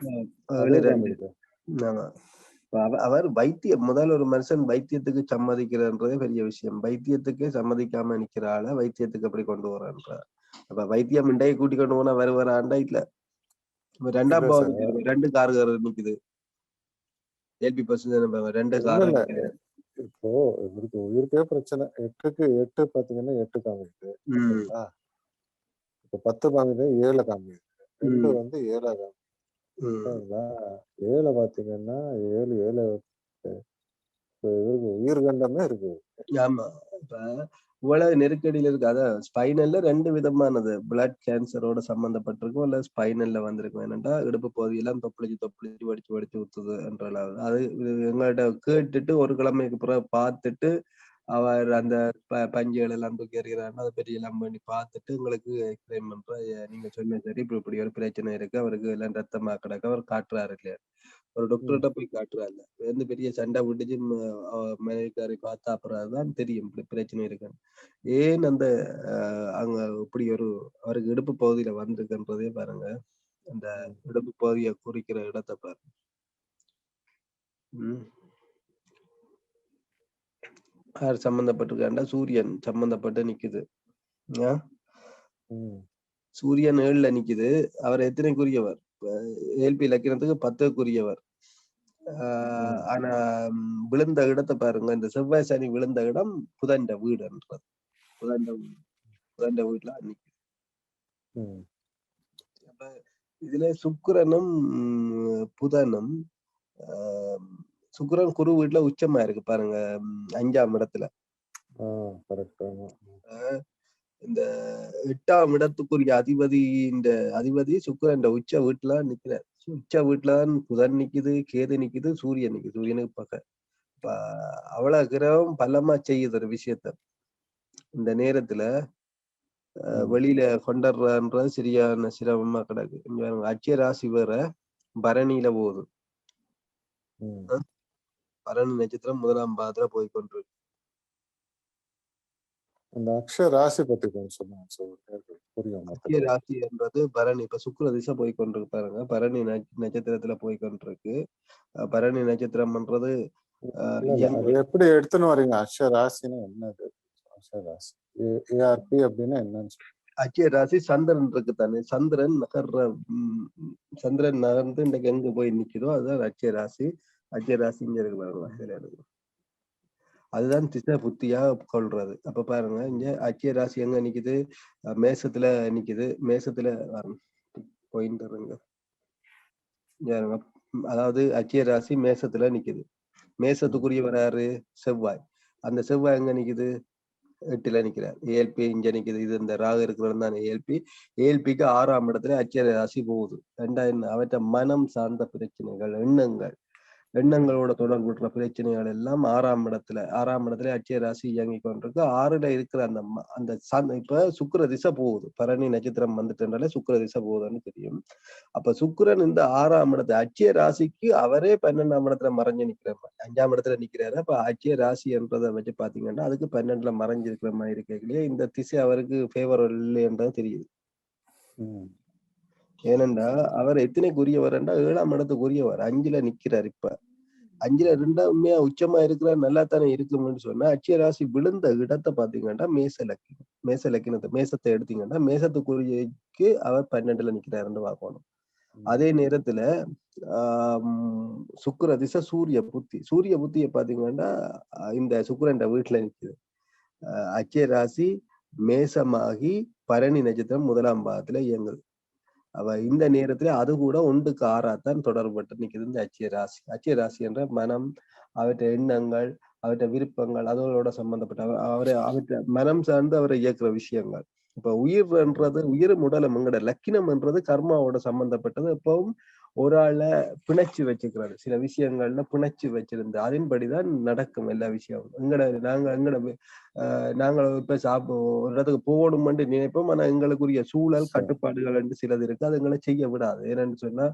அவர் வைத்தியம் முதல் ஒரு மனுஷன் வைத்தியத்துக்கு சம்மதிக்கிறன்றதே பெரிய விஷயம். வைத்தியத்துக்கே சம்மதிக்காம நிக்கிற ஆள வைத்தியத்துக்கு எப்படி கொண்டு வர்றான்ற. அப்ப வைத்தியம் இண்டையை கூட்டி கொண்டு போனா வருவாராண்டா இல்ல. 2ஆம் பாவம் 2 கார்கள் நிக்குது. ஏல்பி பர்சன் 2 கார்கள். இப்போ இவருக்கு உயிருக்கே பிரச்சனை. 8க்கு 8 பாத்தீங்கன்னா 8 காமிக்குது. இப்போ 10 காமிக்குது 7 காமிக்குது. 2 வந்து 7 காமிக்குது. 7 பாத்தீங்கன்னா 7 இவருக்கு உயிர்கண்டமே இருக்கு. ஆமா. இப்ப இவ்வளவு நெருக்கடியில இருக்கு. அதான் ஸ்பைனல்ல 2 விதமானது. பிளட் கேன்சரோட சம்பந்தப்பட்டிருக்கும் இல்ல ஸ்பைனல்ல வந்திருக்கும். என்னன்னா இடுப்பு பகுதியெல்லாம் தொப்பளிச்சு வடிச்சு ஊத்துது என்ற அளவு. அது எங்கள்கிட்ட கேட்டுட்டு ஒரு கிழமைக்கு பிறகு பார்த்துட்டு அவர் அந்த பஞ்சுகள் எல்லாம் தூக்கி எறிகிறாருன்னு அதை பற்றி எல்லாம் பண்ணி பார்த்துட்டு உங்களுக்கு எக்ஸ்பிளைன் பண்ற நீங்க சொன்ன சரி இப்படி ஒரு பிரச்சனை இருக்கு. அவருக்கு எல்லாம் ரத்தமா கிடக்க அவர் காட்டுறாரு இல்லையா. ஒரு டாக்டர்கிட்ட போய் காட்டுறாரு. வந்து பெரிய சண்டை விட்டுச்சு மனைவிக்காரை பார்த்தா அப்புறம் தான் தெரியும் இப்படி பிரச்சனை இருக்குன்னு. ஏன் அந்த அங்க இப்படி ஒரு அவருக்கு இடுப்பு பகுதியில வந்திருக்குன்றதே பாருங்க. அந்த இடுப்பு பகுதியை குறிக்கிற இடத்தை பாருங்க. யார் சம்பந்தப்பட்டிருக்காண்டா சூரியன் சம்பந்தப்பட்டு நிக்குது. சூரியன் 7ல நிக்குது. அவர் எத்தனைக்குரியவர்? ஏல்பி லக்கினத்துக்கு 10க்குரியவர். ஆனா விழுந்த இடத்தை பாருங்க. இந்த செவ்வாய் சனி விழுந்த இடம் புதண்ட வீடுன்றது. புதண்ட வீட்டுல நிக்குது. அப்ப இதுல சுக்கிரனும் புதனும் சுக்கிரன் குரு வீட்டுல உச்சமா இருக்கு பாருங்க 5ஆம் இடத்துல. இந்த 8ஆம் இடத்துக்குரிய அதிபதி சுக்கிரன் உச்ச வீட்டுல நிக்கிறார். உச்ச வீட்டுலதான் புதன் நிக்குது, கேது நிக்குது, சூரியன் நிக்குது. சூரியனுக்கு பக்கம். அவ்வளவு கிரகம் பலமா செய்யுது ஒரு விஷயத்த. இந்த நேரத்துல வெளியில கொண்டுறது சரியான சிரமமா கிடக்கு. அட்சய ராசி வேற பரணியில போகுது. பரணி நட்சத்திரம் 1ஆம் பாதத்துல போய்கொண்டிருக்கு. அந்த அக்ஷய ராசி பத்தி கொஞ்சம் சொல்லுங்க. புரியும். அக்ஷய ராசி என்பது பரணி. இப்ப சுக்கிர திசை போய்கொண்டிருக்கு பாருங்க. பரணி நட்சத்திரத்துல போய்கொண்டிருக்கு. பரணி நட்சத்திரம் பண்றது எப்படி எடுத்துன்னு வரீங்க? அக்ஷய ராசின்னு என்னது? அக்ஷய ராசி ஏஆர்பி அப்படின்னா என்னன்னு அக்ஷய ராசி சந்திரன் இருக்கு தானே. சந்திரன் நகர்ந்து இன்னைக்கு எங்க போய் நிக்குதோ அதுதான் அக்ஷய ராசி. அக்ஷய ராசி இங்க இருக்கு பாருங்க. அதுதான் திசை புத்தியா கொள்றது. அப்ப பாருங்க இங்க அக்ஷய ராசி எங்க நிக்குது? மேசத்துல நிக்குது. மேசத்துல போயிட்டு அதாவது அக்ஷய ராசி மேசத்துல நிக்குது. மேசத்துக்குரியவர் யாரு? செவ்வாய். அந்த செவ்வாய் எங்க நிக்குது? 8ல நிக்கிறார். ஏஎல்பி இங்க நிக்குது. இது இந்த ராகு இருக்கிறது தான் ஏஎல்பி. ஏஎல்பிக்கு 6ஆம் இடத்துல அக்ஷய ராசி போகுது. அவற்றை மனம் சார்ந்த பிரச்சனைகள், எண்ணங்களோட தொடர்புற பிரச்சனைகள் எல்லாம் 6ஆம் இடத்துல அட்சய ராசி இயங்கி கொண்டிருக்கு. 6ல இருக்கிற அந்த இப்ப சுக்கிர திசை போகுது. பரணி நட்சத்திரம் வந்துட்டனால சுக்கிர திசை போகுதுன்னு தெரியும். அப்ப சுக்கிரன் இந்த 6ஆம் இடத்துல அட்சய ராசிக்கு அவரே 12ஆம் இடத்துல மறைஞ்சு நிக்கிற மாதிரி 5ஆம் இடத்துல நிக்கிறாரு. அப்ப அட்சய ராசி என்றதை வச்சு பாத்தீங்கன்னா அதுக்கு 12ல மறைஞ்சிருக்கிற மாதிரி இருக்கலையே இந்த திசை அவருக்கு ஃபேவர் இல்லைன்றது தெரியுது. ஏனென்றா அவர் எத்தனைக்குரியவர் என்றா 7ஆம் இடத்துக்குரியவர். 5ல நிக்கிறார். இப்ப 5ல 2 உண்மையா உச்சமா இருக்கிறார். நல்லா தானே இருக்கும்னு சொன்னா அட்சய ராசி விழுந்த இடத்தை பாத்தீங்கன்னா மேச லக்கினத்தை எடுத்தீங்கன்னா மேசத்துக்குரியக்கு அவர் 12ல நிக்கிறாருன்னு பார்க்கணும். அதே நேரத்துல சுக்கிர திசை சூரிய புத்தியை பாத்தீங்கன்னா இந்த சுக்கிரன் வீட்டுல நிக்குது. அச்சய ராசி மேசமாகி பரணி நட்சத்திரம் 1ஆம் பாதத்துல இயங்குது. அவ இந்த நேரத்துல அது கூட 1க்கு 6ஆத்தான் தொடர்பட்டு நிக்குது இந்த அச்சய ராசி என்ற மனம், அவற்றை எண்ணங்கள், அவற்றை விருப்பங்கள், அதோட சம்பந்தப்பட்ட அவற்றை மனம் சார்ந்து அவரை இயக்குற விஷயங்கள். இப்ப உயிரும் உடலும் எங்கட லக்கினம் என்றது கர்மாவோட சம்பந்தப்பட்டது. எப்பவும் ஒரு ஆளை பிணைச்சு வச்சுக்கிறது, சில விஷயங்கள்ல பிணைச்சு வச்சிருந்து அதன்படிதான் நடக்கும் எல்லா விஷயமும். நாங்க இப்ப ஒரு இடத்துக்கு போகணும்னு நினைப்போம். ஆனா எங்களுக்குரிய சூழல் கட்டுப்பாடுகள் என்று சிலது இருக்கு, அது எங்களை செய்ய விடாது. ஏன்னு சொன்னா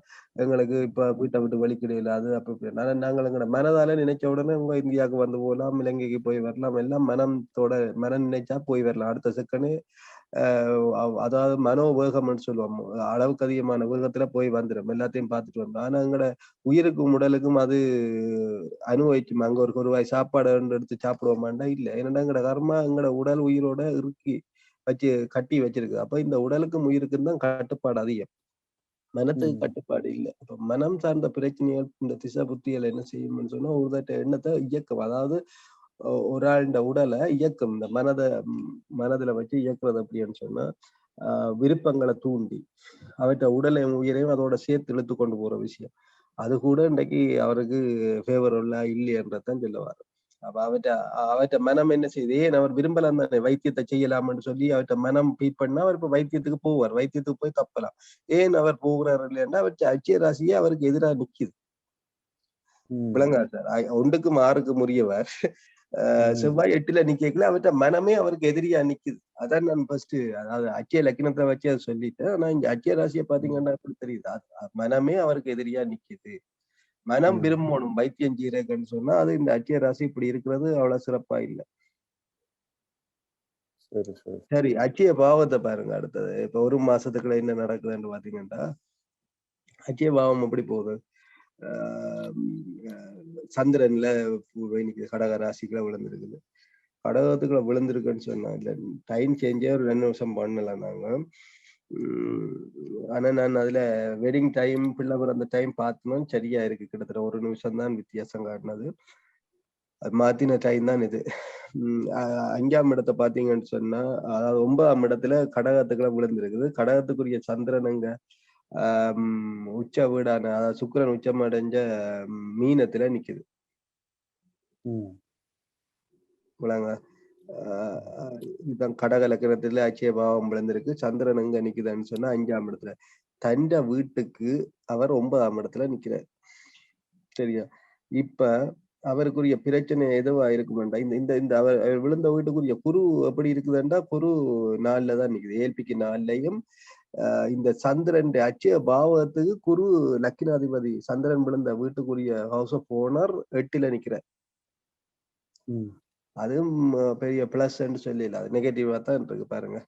எங்களுக்கு இப்ப வீட்டை விட்டு வலிக்கிட இல்லாது. அப்ப நாங்கள் எங்களோட மனதால நினைச்ச உடனே உங்க இந்தியாவுக்கு வந்து போகலாம், இலங்கைக்கு போய் வரலாம், எல்லாம் மனம் நினைச்சா போய் வரலாம் அடுத்த செகண்ட். அதாவது மனோவேகம்னு சொல்லுவோம், அளவுக்கு அதிகமான வேகத்துல போய் வந்துடும், எல்லாத்தையும் பார்த்துட்டு வந்தோம். ஆனா எங்களோட உயிருக்கும் உடலுக்கும் அது அனுபவிக்கும். அங்க ஒரு ரூபாய் சாப்பாடு எடுத்து சாப்பிடுவோமாண்டா இல்ல. ஏன்னா எங்களோட கர்மா எங்களோட உடல் உயிரோட கட்டி வச்சிருக்கு. அப்ப இந்த உடலுக்கும் உயிருக்கும் தான் கட்டுப்பாடு அதிகம், மனத்துக்கு கட்டுப்பாடு இல்லை. இப்ப மனம் சார்ந்த பிரச்சனைகள் இந்த திசை புத்திகள் என்ன செய்யும்னு சொன்னா ஒரு எண்ணத்தை இயக்கம், அதாவது ஒரு ஆளுடைய உடலை இயக்கம். இந்த மனதுல வச்சு இயக்குறது அப்படின்னு சொன்னா விருப்பங்களை தூண்டி அவற்றை உடலையும் உயிரையும் அதோட சேர்த்து இழுத்து கொண்டு போற விஷயம். அது கூட இன்றைக்கு அவருக்கு ஃபேவரபுளா இல்லையன்றதான் சொல்லுவாரு. அப்ப அவற்றை மனம் என்ன செய்யுது, ஏன் அவர் விரும்பலாம் தானே வைத்தியத்தை செய்யலாம்னு சொல்லி அவற்றை மனம் பீட் பண்ணா அவர் இப்ப வைத்தியத்துக்கு போவார், வைத்தியத்துக்கு போய் தப்பலாம். ஏன் அவர் போகிறார் இல்லைன்னா அவற்றை அச்சய ராசியே அவருக்கு எதிராக நிக்குது. விளங்கா சார்? 1க்கு 6க்கு உரியவர் செவ்வாய் 8ல நிக்கல, அவற்ற மனமே அவருக்கு எதிரியா நிக்குது. அதான் நான் ஃபர்ஸ்ட், அதாவது அச்சய லக்கினத்தை வச்சு அதை சொல்லிட்டேன். ஆனா இங்க அச்சய ராசியை பாத்தீங்கன்னா எப்படி தெரியுது, மனமே அவருக்கு எதிரியா நிக்குது. மனம் விரும்பணும் வைத்தியம் செய்யறதுன்னு சொன்னா அது இந்த அச்சய ராசி இப்படி இருக்கிறது அவ்வளவு சிறப்பா இல்லை. சரி, அச்சய பாவத்தை பாருங்க அடுத்தது. இப்ப ஒரு மாசத்துக்குள்ள என்ன நடக்குதுன்னு பாத்தீங்கன்னா அச்சய பாவம் எப்படி போகுது, சந்திரன்ல இன்னைக்கு கடக ராசிக்குள்ள விழுந்திருக்குது. கடகத்துக்குள்ள விழுந்திருக்குன்னு சொன்னா இல்ல, டைம் சேஞ்சே ஒரு 2 நிமிஷம் பண்ணல நாங்க. ஆனா நான் அதுல வெட்டிங் டைம் பிள்ளை அந்த டைம் பார்த்தோம் சரியா இருக்கு, கிட்டத்தட்ட 1 நிமிஷம் தான் வித்தியாசம் காட்டினது. அது மாத்தின டைம் தான் இது. 5ஆம் இடத்தை பாத்தீங்கன்னு சொன்னா, அதாவது 9ஆம் இடத்துல கடகத்துக்குள்ள விழுந்திருக்குது. கடகத்துக்குரிய சந்திரன் அங்க உச்ச வீடான, அதாவது சுக்கிரன் உச்சம் அடைஞ்ச மீனத்துல நிக்குது. இதுதான் கடக லக்னத்துல அச்சய பாவம் விழுந்திருக்கு. சந்திரன் எங்க நிக்குதுன்னு சொன்னா 5ஆம் இடத்துல. தண்ட வீட்டுக்கு அவர் 9ஆம் இடத்துல நிக்கிறார். சரியா? இப்ப அவருக்குரிய பிரச்சனை எதுவா இருக்குமெண்டா, இந்த இந்த அவர் விழுந்த வீட்டுக்குரிய குரு எப்படி இருக்குதுன்றா, குரு 4ல தான் நிக்குது. ஏல்பிக்கு 4லையும் இந்த சந்திரன் அச்சய பாவத்துக்கு குரு லக்கினாதிபதி சந்திரன் விழுந்த வீட்டுக்குரிய ஹவுஸ் ஆஃப் ஓனர் 8ல நிக்கிறார். அதுவும் பெரிய பிளஸ் சொல்லல, அது நெகட்டிவா தான் இருக்கு பாருங்க.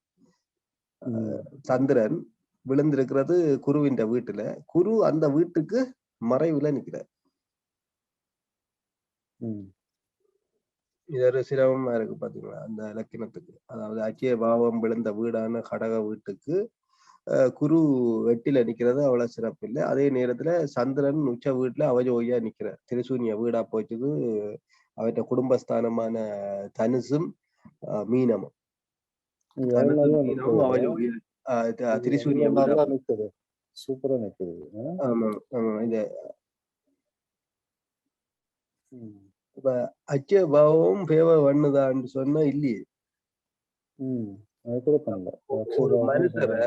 சந்திரன் விழுந்திருக்கிறது குருவின் வீட்டுல, குரு அந்த வீட்டுக்கு மறைவுல நிக்கிறார். இது ஒரு சிரமமா இருக்கு பாத்தீங்களா அந்த லக்கினத்துக்கு. அதாவது அச்சய பாவம் விழுந்த வீடான கடக வீட்டுக்கு குரு 8ல நிக்கிறது அவ்வளவு சிறப்பு இல்லை. அதே நேரத்துல சந்திரன் உச்ச வீட்டுல அவஜோகியா நிக்கிறார். திரிசூன்ய வீடா போச்சுது. அவற்ற குடும்பஸ்தானமான தனுசும் மீனமும் திரிசூன்ய வீடா நிக்குது. சூப்பரா நிக்குது. ஆமா ஆமா. இந்த இப்ப அச்சய பாவம் ஃபேவர் பண்ணுதான்னு சொன்னா இல்லையே. ஒரு மனுஷரை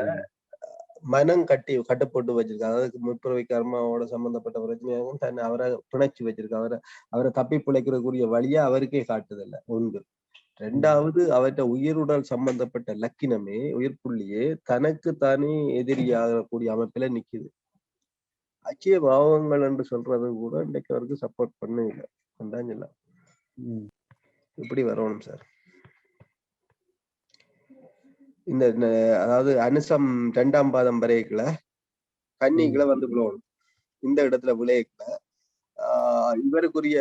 மனம் கட்டுப்பட்டு வச்சிருக்காங்க, அதாவது முற்பிறவி கர்மாவோட சம்பந்தப்பட்ட பிரச்சனையாகவும் தன்னை அவரை பிணைச்சு வச்சிருக்காங்க. அவரை தப்பி பிழைக்கிறதுக்குரிய வழியா அவருக்கே காட்டுதல்ல ஒன்று. 2வது அவற்ற உயிருடல் சம்பந்தப்பட்ட லக்கினமே, உயிர் புள்ளியே தனக்கு தானே எதிரியாகக்கூடிய அமைப்புல நிக்குது. அச்சய பாவங்கள் என்று சொல்றது கூட இன்னைக்கு அவருக்கு சப்போர்ட் பண்ணல. இப்படி வரணும் சார். இந்த அதாவது அனுசம் 2ஆம் பாதம் வரைக்குள்ள கன்னிகளை வந்து விழுவணும். இந்த இடத்துல விளையக்குல இவருக்குரிய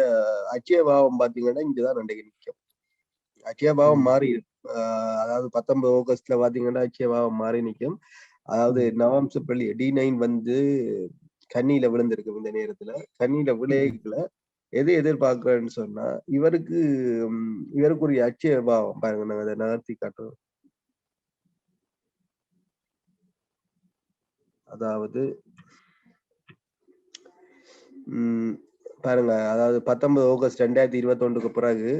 அச்சய பாவம் பாத்தீங்கன்னா இங்கதான் அன்றைக்கு நிற்கும். அச்சய பாவம் மாறி, அதாவது 19 ஆகஸ்ட்ல பாத்தீங்கன்னா அச்சய பாவம் மாறி நிற்கும். அதாவது நவாம்ச பள்ளி D9 வந்து கன்னியில விழுந்திருக்கு. இந்த நேரத்துல கன்னியில விளையக்குல எது எதிர்பார்க்கிறேன்னு சொன்னா இவருக்கு ஒரு அச்சய பாவம் பாருங்க. நாங்க அதை நகர்த்தி காட்டுறோம். அதாவது பாருங்க, அதாவது 19 ஆகஸ்ட் 2021க்கு பிறகு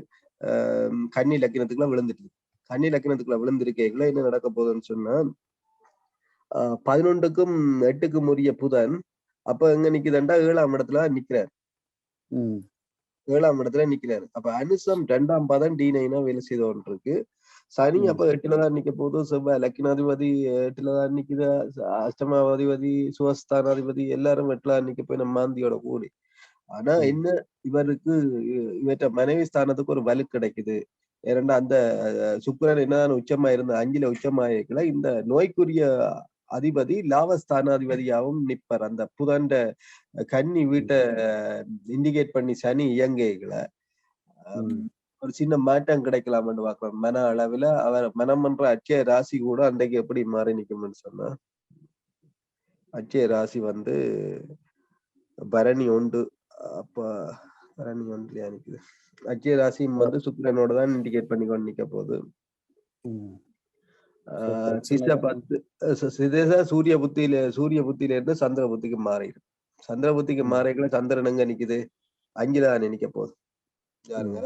கன்னி லக்கினத்துக்குள்ள விழுந்துட்டு கன்னி லக்கினத்துக்குள்ள விழுந்திருக்கீங்களா என்ன நடக்க போகுதுன்னு சொன்னா 11க்கும் 8க்கும் உரிய புதன் அப்ப எங்க நிக்குதுண்டா 7ஆம் இடத்துல நிக்கிறார். 7ஆம் இடத்துல நிக்கிறாரு. அப்ப அனுசம் 2ஆம் பாதம் D9 வேலை செய்து கொண்டு இருக்கு. சனி அப்ப 8ல தான் நிக்க போகுது. செவ்வாய் லக்கினாதிபதி 8ல தான் நிக்குது. அஷ்டமாதிபதி சுகஸ்தானாதிபதி எல்லாரும் 8ல நிக்க போய் நம்ம மாந்தியோட கூடி. ஆனா என்ன இவருக்கு இவற்ற மனைவி ஸ்தானத்துக்கு ஒரு வலு கிடைக்குது. ஏன்னா அந்த சுக்கிரன் என்னதான் உச்சமா இருந்த 5ல உச்சமாயிருக்கல இந்த நோய்க்குரிய அதிபதி லாபஸ்தானாதிபதியாகவும் நிப்பார். அந்த புதன்ட கன்னி வீட்டை இண்டிகேட் பண்ணி சனி இயங்கைகளை ஒரு சின்ன மாற்றம் கிடைக்கலாம்னு பார்க்கலாம். மன அளவுல அவர் மனம் பண்ற அச்சய ராசி கூட அன்றைக்கு எப்படி மாறி நிக்கும்னு சொன்னா அச்சய ராசி வந்து பரணி 1 அப்ப பரணி 1லயா நிக்குது. அச்சய ராசியும் வந்து சுக்கிரனோட தான் இண்டிகேட் பண்ணி கொண்டு நிக்க போகுது. சூரிய புத்தியில இருந்து சந்திர புத்திக்கு மாறிடும். சந்திர புத்திக்கு மாறிக்கல சந்திரன் எங்க நிக்குது 5ல தான் நிக்க போகுது. யாருங்க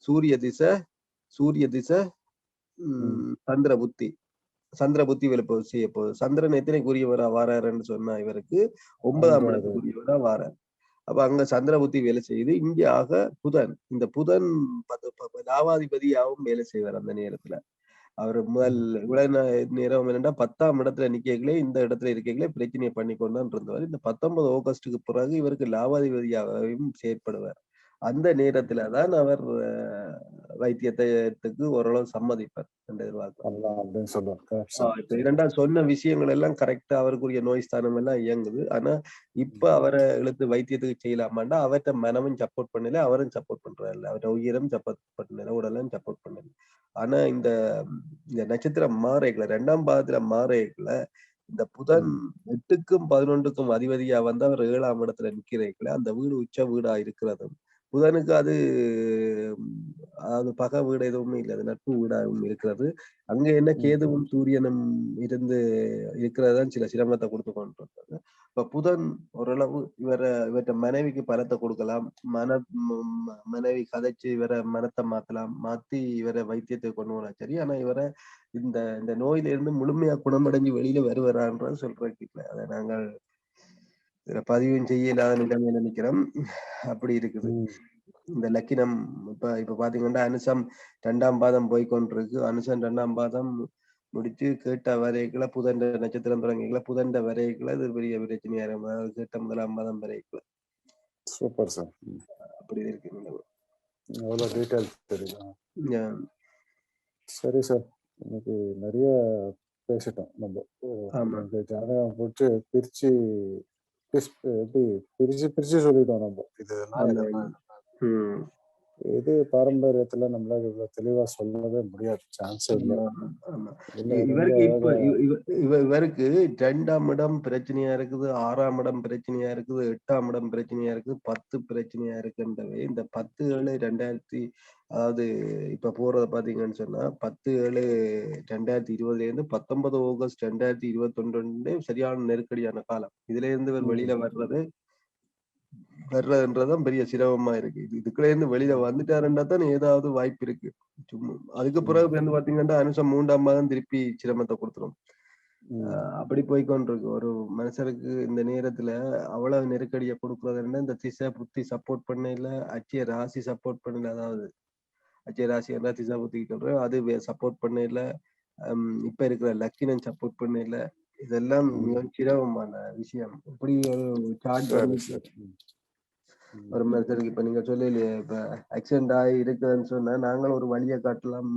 சூரிய திசை சந்திர புத்தி வெளிப்ப செய்ய போகுது. சந்திரன் எத்தனைக்குரியவரா வாராருன்னு சொன்னா இவருக்கு 9ஆம் இடத்துக்குரியவரா வாரார். அப்ப அங்க சந்திர புத்தி வேலை செய்யுது. இங்க ஆக புதன் இந்த புதன் லாவாதிபதியாகவும் வேலை செய்வார். அந்த நேரத்துல அவர் முதல் இவ்வளவு நேரம் என்னன்னா 10ஆம் இடத்துல நிக்கங்களே இந்த இடத்துல இருக்கீங்களே பிரச்சனையை பண்ணி கொண்டான் இருந்தவர். இந்த 19 ஆகஸ்டுக்கு பிறகு இவருக்கு லாவாதிபதியாகவும் செயற்படுவார். அந்த நேரத்துல தான் அவர் வைத்தியத்துக்கு ஓரளவு சம்மதிப்பார் என்று எதிர்பார்க்கலாம். இப்ப இரண்டாம் சொன்ன விஷயங்கள் எல்லாம் கரெக்டா அவருக்குரிய நோய் ஸ்தானம் எல்லாம் இயங்குது. ஆனா இப்ப அவரை இழுத்து வைத்தியத்துக்கு செய்யலாமாண்டா அவர்கிட்ட மனமும் சப்போர்ட் பண்ணல, அவரும் சப்போர்ட் பண்றாரு. அவர்கிட்ட உயிரும் சப்போர்ட் பண்ணல, உடலும் சப்போர்ட் பண்ணல. ஆனா இந்த நட்சத்திரம் மாறைகளை 2ஆம் பாதத்துல மாறைகளை இந்த புதன் 8க்கும் 11க்கும் அதிபதியா வந்து அவர் 7ஆம் இடத்துல நிக்கிறீங்கள அந்த வீடு உச்ச வீடா இருக்கிறது. புதனுக்கு அது அதாவது பகை வீடு எதுவுமே இல்லை, அது நட்பு வீடாகவும் இருக்கிறது. அங்க என்ன கேதுவும் சூரியனும் இருந்து இருக்கிறதான் சில சிரமத்தை கொடுத்து கொண்டிருக்காங்க. இப்ப புதன் ஓரளவு இவற்ற மனைவிக்கு பலத்தை கொடுக்கலாம். மனைவி கதைச்சு இவரை மனத்தை மாத்தி இவரை வைத்தியத்தை கொண்டு வரலாம். சரி, ஆனா இவரை இந்த நோயில இருந்து முழுமையா குணமடைஞ்சு வெளியில வருவாரான்றது சொல்றதுக்கு இல்லை. அதை நாங்கள் பதிவும் செய்ய இல்லாத நிலைமையில நினைக்கிறோம். அப்படி இருக்குது இந்த லக்கினம். இப்ப பாத்தீங்கன்னா அனுசம் 2ஆம் பாதம் போய்கொண்டிருக்கு. அனுசம் 2ஆம் பாதம் முடிச்சு கேட்ட வரைக்குள்ள புதன் நட்சத்திரம் தொடங்கிக்கல புதன் வரைக்குள்ள இது பெரிய பிரச்சனையா இருக்கும். கேட்ட 1ஆம் பாதம் வரைக்குள்ள சூப்பர் சார். அப்படி இருக்கு. அவ்வளோ டீட்டெயில் தெரியுதா? சரி சார், இன்னைக்கு நிறைய பேசிட்டோம் நம்ம. ஜாதகம் போட்டு பிரிச்சு சொல்லிட்டோம் நம்ம. இதெல்லாம் இது பாரம்பரியத்துல நம்மளால இவ்வளவு தெளிவா சொல்லவே முடியாது, சான்ஸே இல்லை. இவருக்கு 2ஆம் இடம் பிரச்சனையா இருக்குது, 6ஆம் இடம் பிரச்சனையா இருக்குது, 8ஆம் இடம் பிரச்சனையா இருக்குது, 10 பிரச்சனையா இருக்குன்றவே இந்த 10/7/2000 அதாவது இப்ப போறத பாத்தீங்கன்னு சொன்னா 10/7/2020 இருந்து 19 ஆகஸ்ட் 2021 சரியான நெருக்கடியான காலம். இதுல இருந்து இவர் வெளியில வர்றதுன்றதான் பெரிய சிரமமா இருக்கு. இதுக்குள்ள இருந்து வெளியில வந்துட்டாருன்னா தான் ஏதாவது வாய்ப்பு இருக்கு. சும்மா அதுக்கு பிறகு வந்து பாத்தீங்கன்னா அனுசம் 3ஆம் மாதம் திருப்பி சிரமத்தை கொடுத்துரும். அப்படி போய்கொண்டிருக்கு. ஒரு மனுஷருக்கு இந்த நேரத்துல அவ்வளவு நெருக்கடியை கொடுக்கறதுன்னா இந்த திசை புத்தி சப்போர்ட் பண்ண இல்ல, அச்சய ராசி சப்போர்ட் பண்ணல. அதாவது அச்சய ராசி என்ன திசை புத்தி சொல்றேன் அது சப்போர்ட் பண்ண இல்ல, இப்ப இருக்கிற லக்கினம் சப்போர்ட் பண்ண இல்ல. இதெல்லாம் மிக சிரமமான விஷயம். இப்படி ஒரு சார்ட் ஒரு மனுஷனுக்கு இப்ப நீங்க சொல்லலையே இப்ப ஆக்சிடென்ட் ஆகி இருக்குதுன்னு சொன்னா நாங்களும் ஒரு வழியை காட்டலாம்.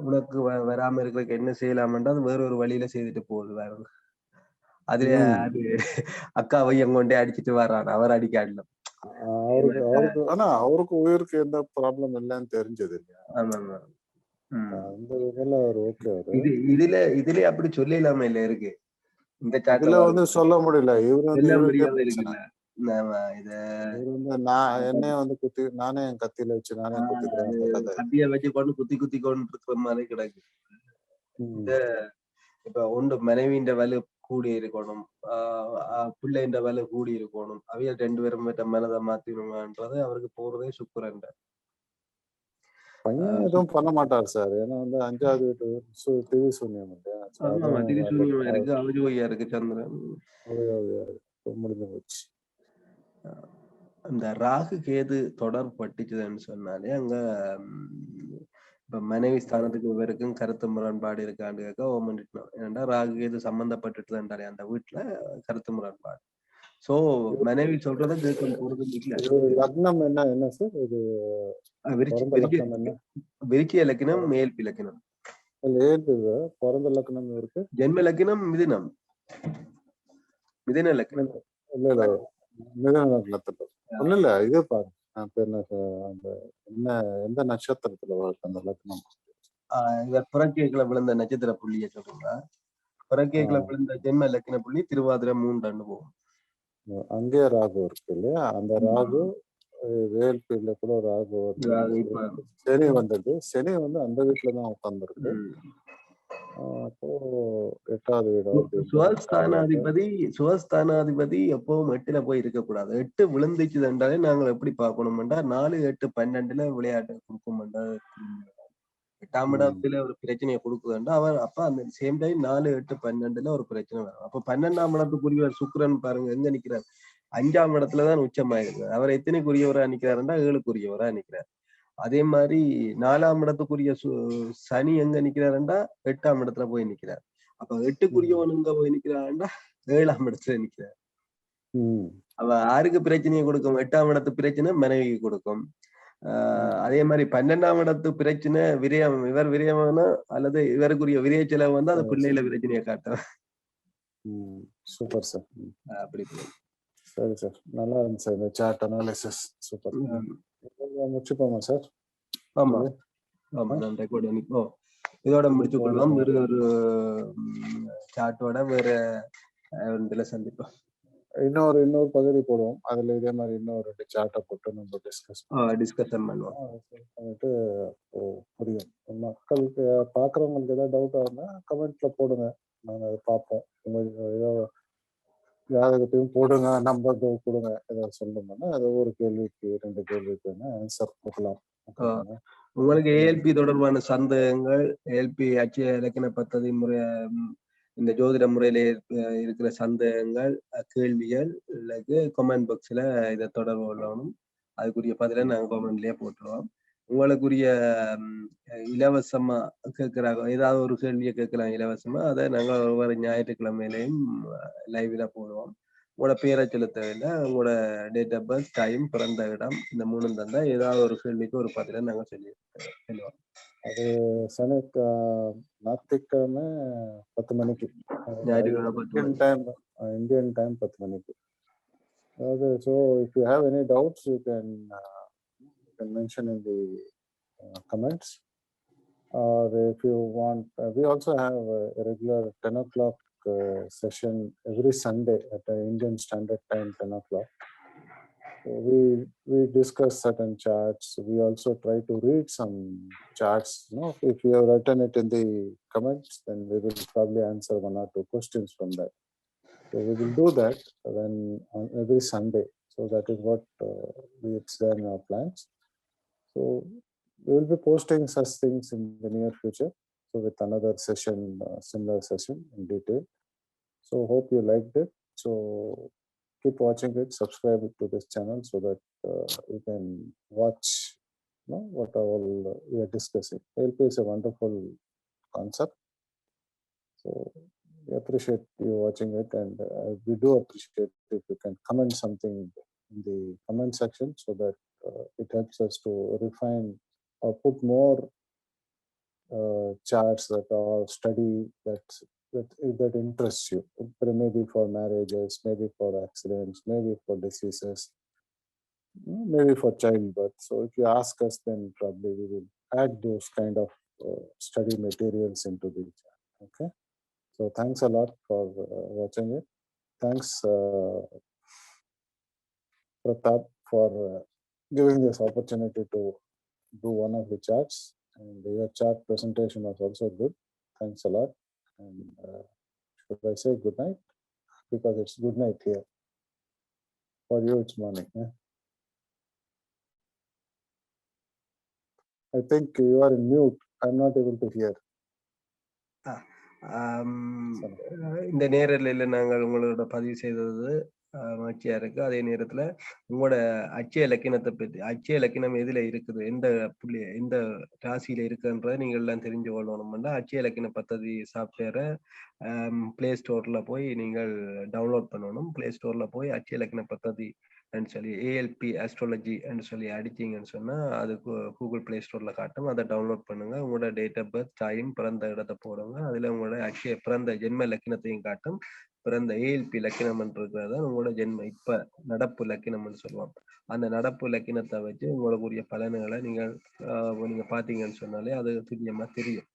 உனக்கு வராம இருக்கிறதுக்கு என்ன செய்யலாம்ன்றா அது வேற ஒரு வழியில செய்துட்டு போகுது. வேற அது அக்காவை எங்கொண்டே அடிச்சுட்டு வர்றான், அவர் அடிக்காடல. ஆனா அவருக்கு உயிருக்கு எந்த ப்ராப்ளம் இல்லைன்னு தெரிஞ்சது இல்லையா? அந்த இதுல இதுல அப்படி சொல்லிடலாம இல்ல இருக்கு. இந்த சாட்டை இதுல வந்து சொல்ல முடியல. இவரு வந்து எல்லாம் இவருக்கே முடியாத பிரச்சனை. இருக்குல்ல. நாம இத இவரு வந்து நான் என்னைய வந்து நானே என் கத்தியில வச்சு நானே குத்திக்கிறேன் அந்த கதை. கத்திய வச்சு கொண்டு குத்தி கொண்டு இருக்கிற மாதிரி கிடக்கு. இந்த இப்ப ஒன்று மனைவியின் வேலை கூடி இருக்கணும், பிள்ளைன்ற வேலை கூடி இருக்கணும், அவைய 2 பேரும் மனதை மாத்திடுவான்றது அவருக்கு போறதே சுக்குரன். பையன் எதுவும் பண்ண மாட்டார் சார். ஏன்னா வந்து 5வது வீட்டு திதி சூன்யம் இல்லையா? ஆமா, திரிசூன்யமா இருக்கு, அவஜோகியா இருக்கு சந்திரன். முடிஞ்சு போச்சு. அந்த ராகு கேது தொடர் பட்டுச்சுதுன்னு சொன்னாலே அங்க இப்ப மனைவி ஸ்தானத்துக்கு இவருக்கும் கருத்து முரண்பாடு இருக்கான்னு கேட்க ஓமன் இருக்கணும். ஏன்னா ராகு கேது சம்பந்தப்பட்டுட்டுதான்டாலே அந்த வீட்டுல கருத்து முரண்பாடு. சோ மனைவி சொல்றதை கேட்க போறது இல்ல. லக்னம் என்ன சார் இது? விருச்சிக லக்னம், மேல்பி லக்னம். பிறந்த லக்னம் இருக்கு, ஜென்ம லக்னம் மிதுனம், மிதுன லக்னம். இல்ல மிதுன லக்னத்துல இல்ல. இது பாரு அந்த எந்த நட்சத்திரத்துல அந்த லக்னம்? இவர் புறக்கேக்கில விழுந்த நட்சத்திர புள்ளிய சொல்றீங்களா? புறக்கேக்கில விழுந்த ஜென்ம லக்ன புள்ளி திருவாதிரை 3 போகும். அங்கே ராகு இருக்கு இல்லையா? அந்த ராகு வேல்பில கூட ராகு சனி வந்தது. சனி வந்து அந்த வீட்டுலதான் உட்கார்ந்துருக்கு. அப்போ 8வது வீடு சுவஸ்தானாதிபதி எப்பவும் 8ல போய் இருக்கக்கூடாது. 8 விழுந்துச்சுதுன்றாலே நாங்கள் எப்படி பார்க்கணும்டா 4, 8, 12ல விளையாட்டு கொடுக்கும்டா. 8ஆம் இடத்துல ஒரு பிரச்சனையை கொடுக்குதுண்டா அவர் அப்ப அந்த சேம் டைம் 4, 8, 12ல ஒரு பிரச்சனை வரும். அப்ப 12ஆம் இடத்துக்குரிய சுக்கிரன் பாருங்க எங்க நிக்கிறார், 5ஆம் இடத்துலதான் உச்சமாயிருக்கிறார். அவர் எத்தனைக்குரியவரா நிக்கிறாருன்னா 7க்குரியவரா நிக்கிறார். அதே மாதிரி 4ஆம் இடத்துக்குரிய சனி எங்க நிக்கிறாருண்டா 8ஆம் இடத்துல போய் நிக்கிறார். அப்ப 8க்குரியவன் எங்க போய் நிக்கிறாருண்டா 7ஆம் இடத்துல நிக்கிறார். அவ யாருக்கு பிரச்சனையை கொடுக்கும்? 8ஆம் இடத்து பிரச்சனை மனைவிக்கு கொடுக்கும். அதே மாதிரி 12ஆம் இடத்து பிரச்சனை விரயம், இவர் விரயமானா அல்லது இவருக்குரிய விரய செலவு வந்து அந்த பிள்ளையில பிரச்சனையை காட்டும். Super sir. அப்படி சரி சார், நல்லா இருந்துச்சு இந்த சார்ட் அனாலிசிஸ். சூப்பர். முடிச்சுப்போமா சார்? ஆமா ஆமா, நான் ரெக்கார்ட் பண்ணிப்போ இதோட முடிச்சு கொள்ளலாம். வேற ஒரு சார்ட்டோட வேற இதுல சந்திப்போம். இன்னொரு பகுதி போடுவோம். அதுல இதே மாதிரி இன்னொரு 2 சார்ட்டை போட்டு நம்ம டிஸ்கஷன் பண்ணுவோம். பண்ணிட்டு புரியும். மக்களுக்கு பாக்குறவங்களுக்கு ஏதாவது டவுட் ஆகுனா கமெண்ட்ல போடுங்க, நாங்க அதை பார்ப்போம். உங்களுக்கு ஜாதகத்தையும் போடுங்க, நம்பர் கொடுங்க, ஏதாவது சொல்லணும்னா அது ஒரு கேள்விக்கு 2 கேள்விக்கு ஆன்சர் கொடுக்கலாம். உங்களுக்கு ஏஎல்பி தொடர்பான சந்தேகங்கள், ஏஎல்பி அச்சய இலக்கண பദ്ധதி முறை, இந்த ஜோதிட முறையில இருக்கிற சந்தேகங்கள், கேள்விகள் கமெண்ட் பாக்ஸ்ல இதை தொடர்பு கொள்ளணும். அதுக்குரிய பதிலை நாங்கள் கமெண்ட்லயே போட்டுருவோம். உங்களுக்குரிய இலவசமா கேட்கிறாங்க, ஏதாவது ஒரு கேள்வியை கேட்கலாம் இலவசமா, அதை நாங்கள் ஒவ்வொரு ஞாயிற்றுக்கிழமையிலையும் லைவ்ல போடுவோம். உங்களோட பேரை சொல்ல தேவையில்லை, உங்களோட டேட் ஆஃப் பர்த், டைம், பிறந்த இடம், இந்த 3 தந்தா ஏதாவது ஒரு கேள்விக்கு ஒரு பதிலை நாங்கள் சொல்லுவோம். அது ஞாயிற்றுக்கிழமை 10 மணிக்கு, இந்தியன் டைம் 10 மணிக்கு. அதாவது so if you have any doubts you can mention in the comments, or if you want we also have a regular 10 o'clock session every Sunday at the Indian Standard Time 10 o'clock. So we discuss certain charts. We also try to read some charts. If you have written it in the comments, then we will probably answer 1 or 2 questions from that. So we will do that on every Sunday. So that is what it's there in our plans. So we will be posting such things in the near future. So with another session, similar session in detail. So hope you liked it. So keep watching it, subscribe to this channel so that you can watch what all we are discussing. ALP is a wonderful concept. So we appreciate you watching it, and we do appreciate if you can comment something in the comment section so that it helps us to refine or put more charts that are study that interests you. Maybe for marriages, maybe for accidents, maybe for diseases, maybe for childbirth. So if you ask us, then probably we will add those kind of study materials into the chart. Okay. So thanks a lot for watching it. Thanks, Pratap, for giving this opportunity to do one of the charts. And your chart presentation was also good. Thanks a lot. And should I say good night? Because it's good night here. For you, it's morning. Yeah? I think you are in mute. I'm not able to hear. இந்த நேரலையில் நாங்கள் உங்களோட பதிவு செய்தது மகிழ்ச்சியா இருக்கு. அதே நேரத்துல உங்களோட அச்சய இலக்கினத்தை பற்றி, அச்சய இலக்கினம் எதுல இருக்குது, எந்த புள்ளி எந்த ராசியில இருக்குன்றதை நீங்கள் எல்லாம் தெரிஞ்சு கொள்ளணும்னா அச்சய இலக்கின பദ്ധதி சாஃப்ட்வேரை பிளே ஸ்டோர்ல போய் நீங்கள் டவுன்லோட் பண்ணணும். பிளே ஸ்டோர்ல போய் அச்சய இலக்கின பദ്ധதி சொல்லி ஏஎல்பி ஆஸ்ட்ராலஜி சொல்லி அடிச்சிங்கன்னு சொன்னா அது கூகுள் பிளே ஸ்டோர்ல காட்டும். அதை டவுன்லோட் பண்ணுங்க. உங்களோட டேட் ஆஃப் பர்த், டைம், பிறந்த இடத்தை போடுங்க. அதுல உங்களோட அக்ஷய பிறந்த ஜென்ம லக்கினத்தையும் காட்டும். பிறந்த ஏஎல்பி லக்கினம் இருக்கிறத உங்களோட ஜென்ம இப்ப நடப்பு லக்கினம்னு சொல்லுவோம். அந்த நடப்பு லக்கினத்தை வச்சு உங்களுக்குரிய பலன்களை நீங்க பாத்தீங்கன்னு சொன்னாலே அது துல்லியமா தெரியும்.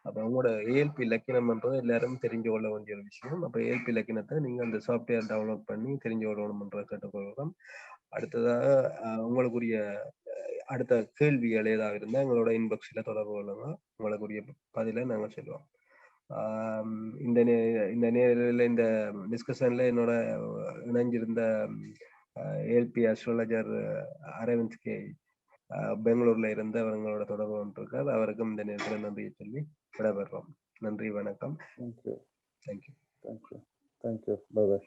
அப்ப உங்களோட ஏஎல்பி லக்கினம்ன்றது எல்லாரும் தெரிஞ்சு கொள்ள வேண்டிய ஒரு விஷயம். அப்ப ஏஎல்பி லக்கினத்தை நீங்க அந்த சாஃப்ட்வேர் டவுன்லோட் பண்ணி தெரிஞ்சு கொள்ளணும்ன்ற கேட்டுக்கொள்கிறோம். அடுத்ததாக உங்களுக்குரிய அடுத்த கேள்விகள் ஏதாவது இருந்தால் எங்களோட இன்பாக்ஸில் தொடர்பு கொள்ளுங்க. உங்களுக்குரிய பதிலை நாங்கள் சொல்லுவோம். இந்த நேரில் இந்த டிஸ்கஷன்ல என்னோட இணைஞ்சிருந்த ஏஎல்பி அஸ்ட்ராலஜர் அரவிந்த் கே பெங்களூர்ல இருந்து அவங்களோட தொடர்பு கொண்டிருக்கார். அவருக்கும் இந்த நேரத்தில் நன்றியை சொல்லி விடைபெறுறோம். நன்றி, வணக்கம். Thank you. Thank you. Thank you. Thank you. Bye by.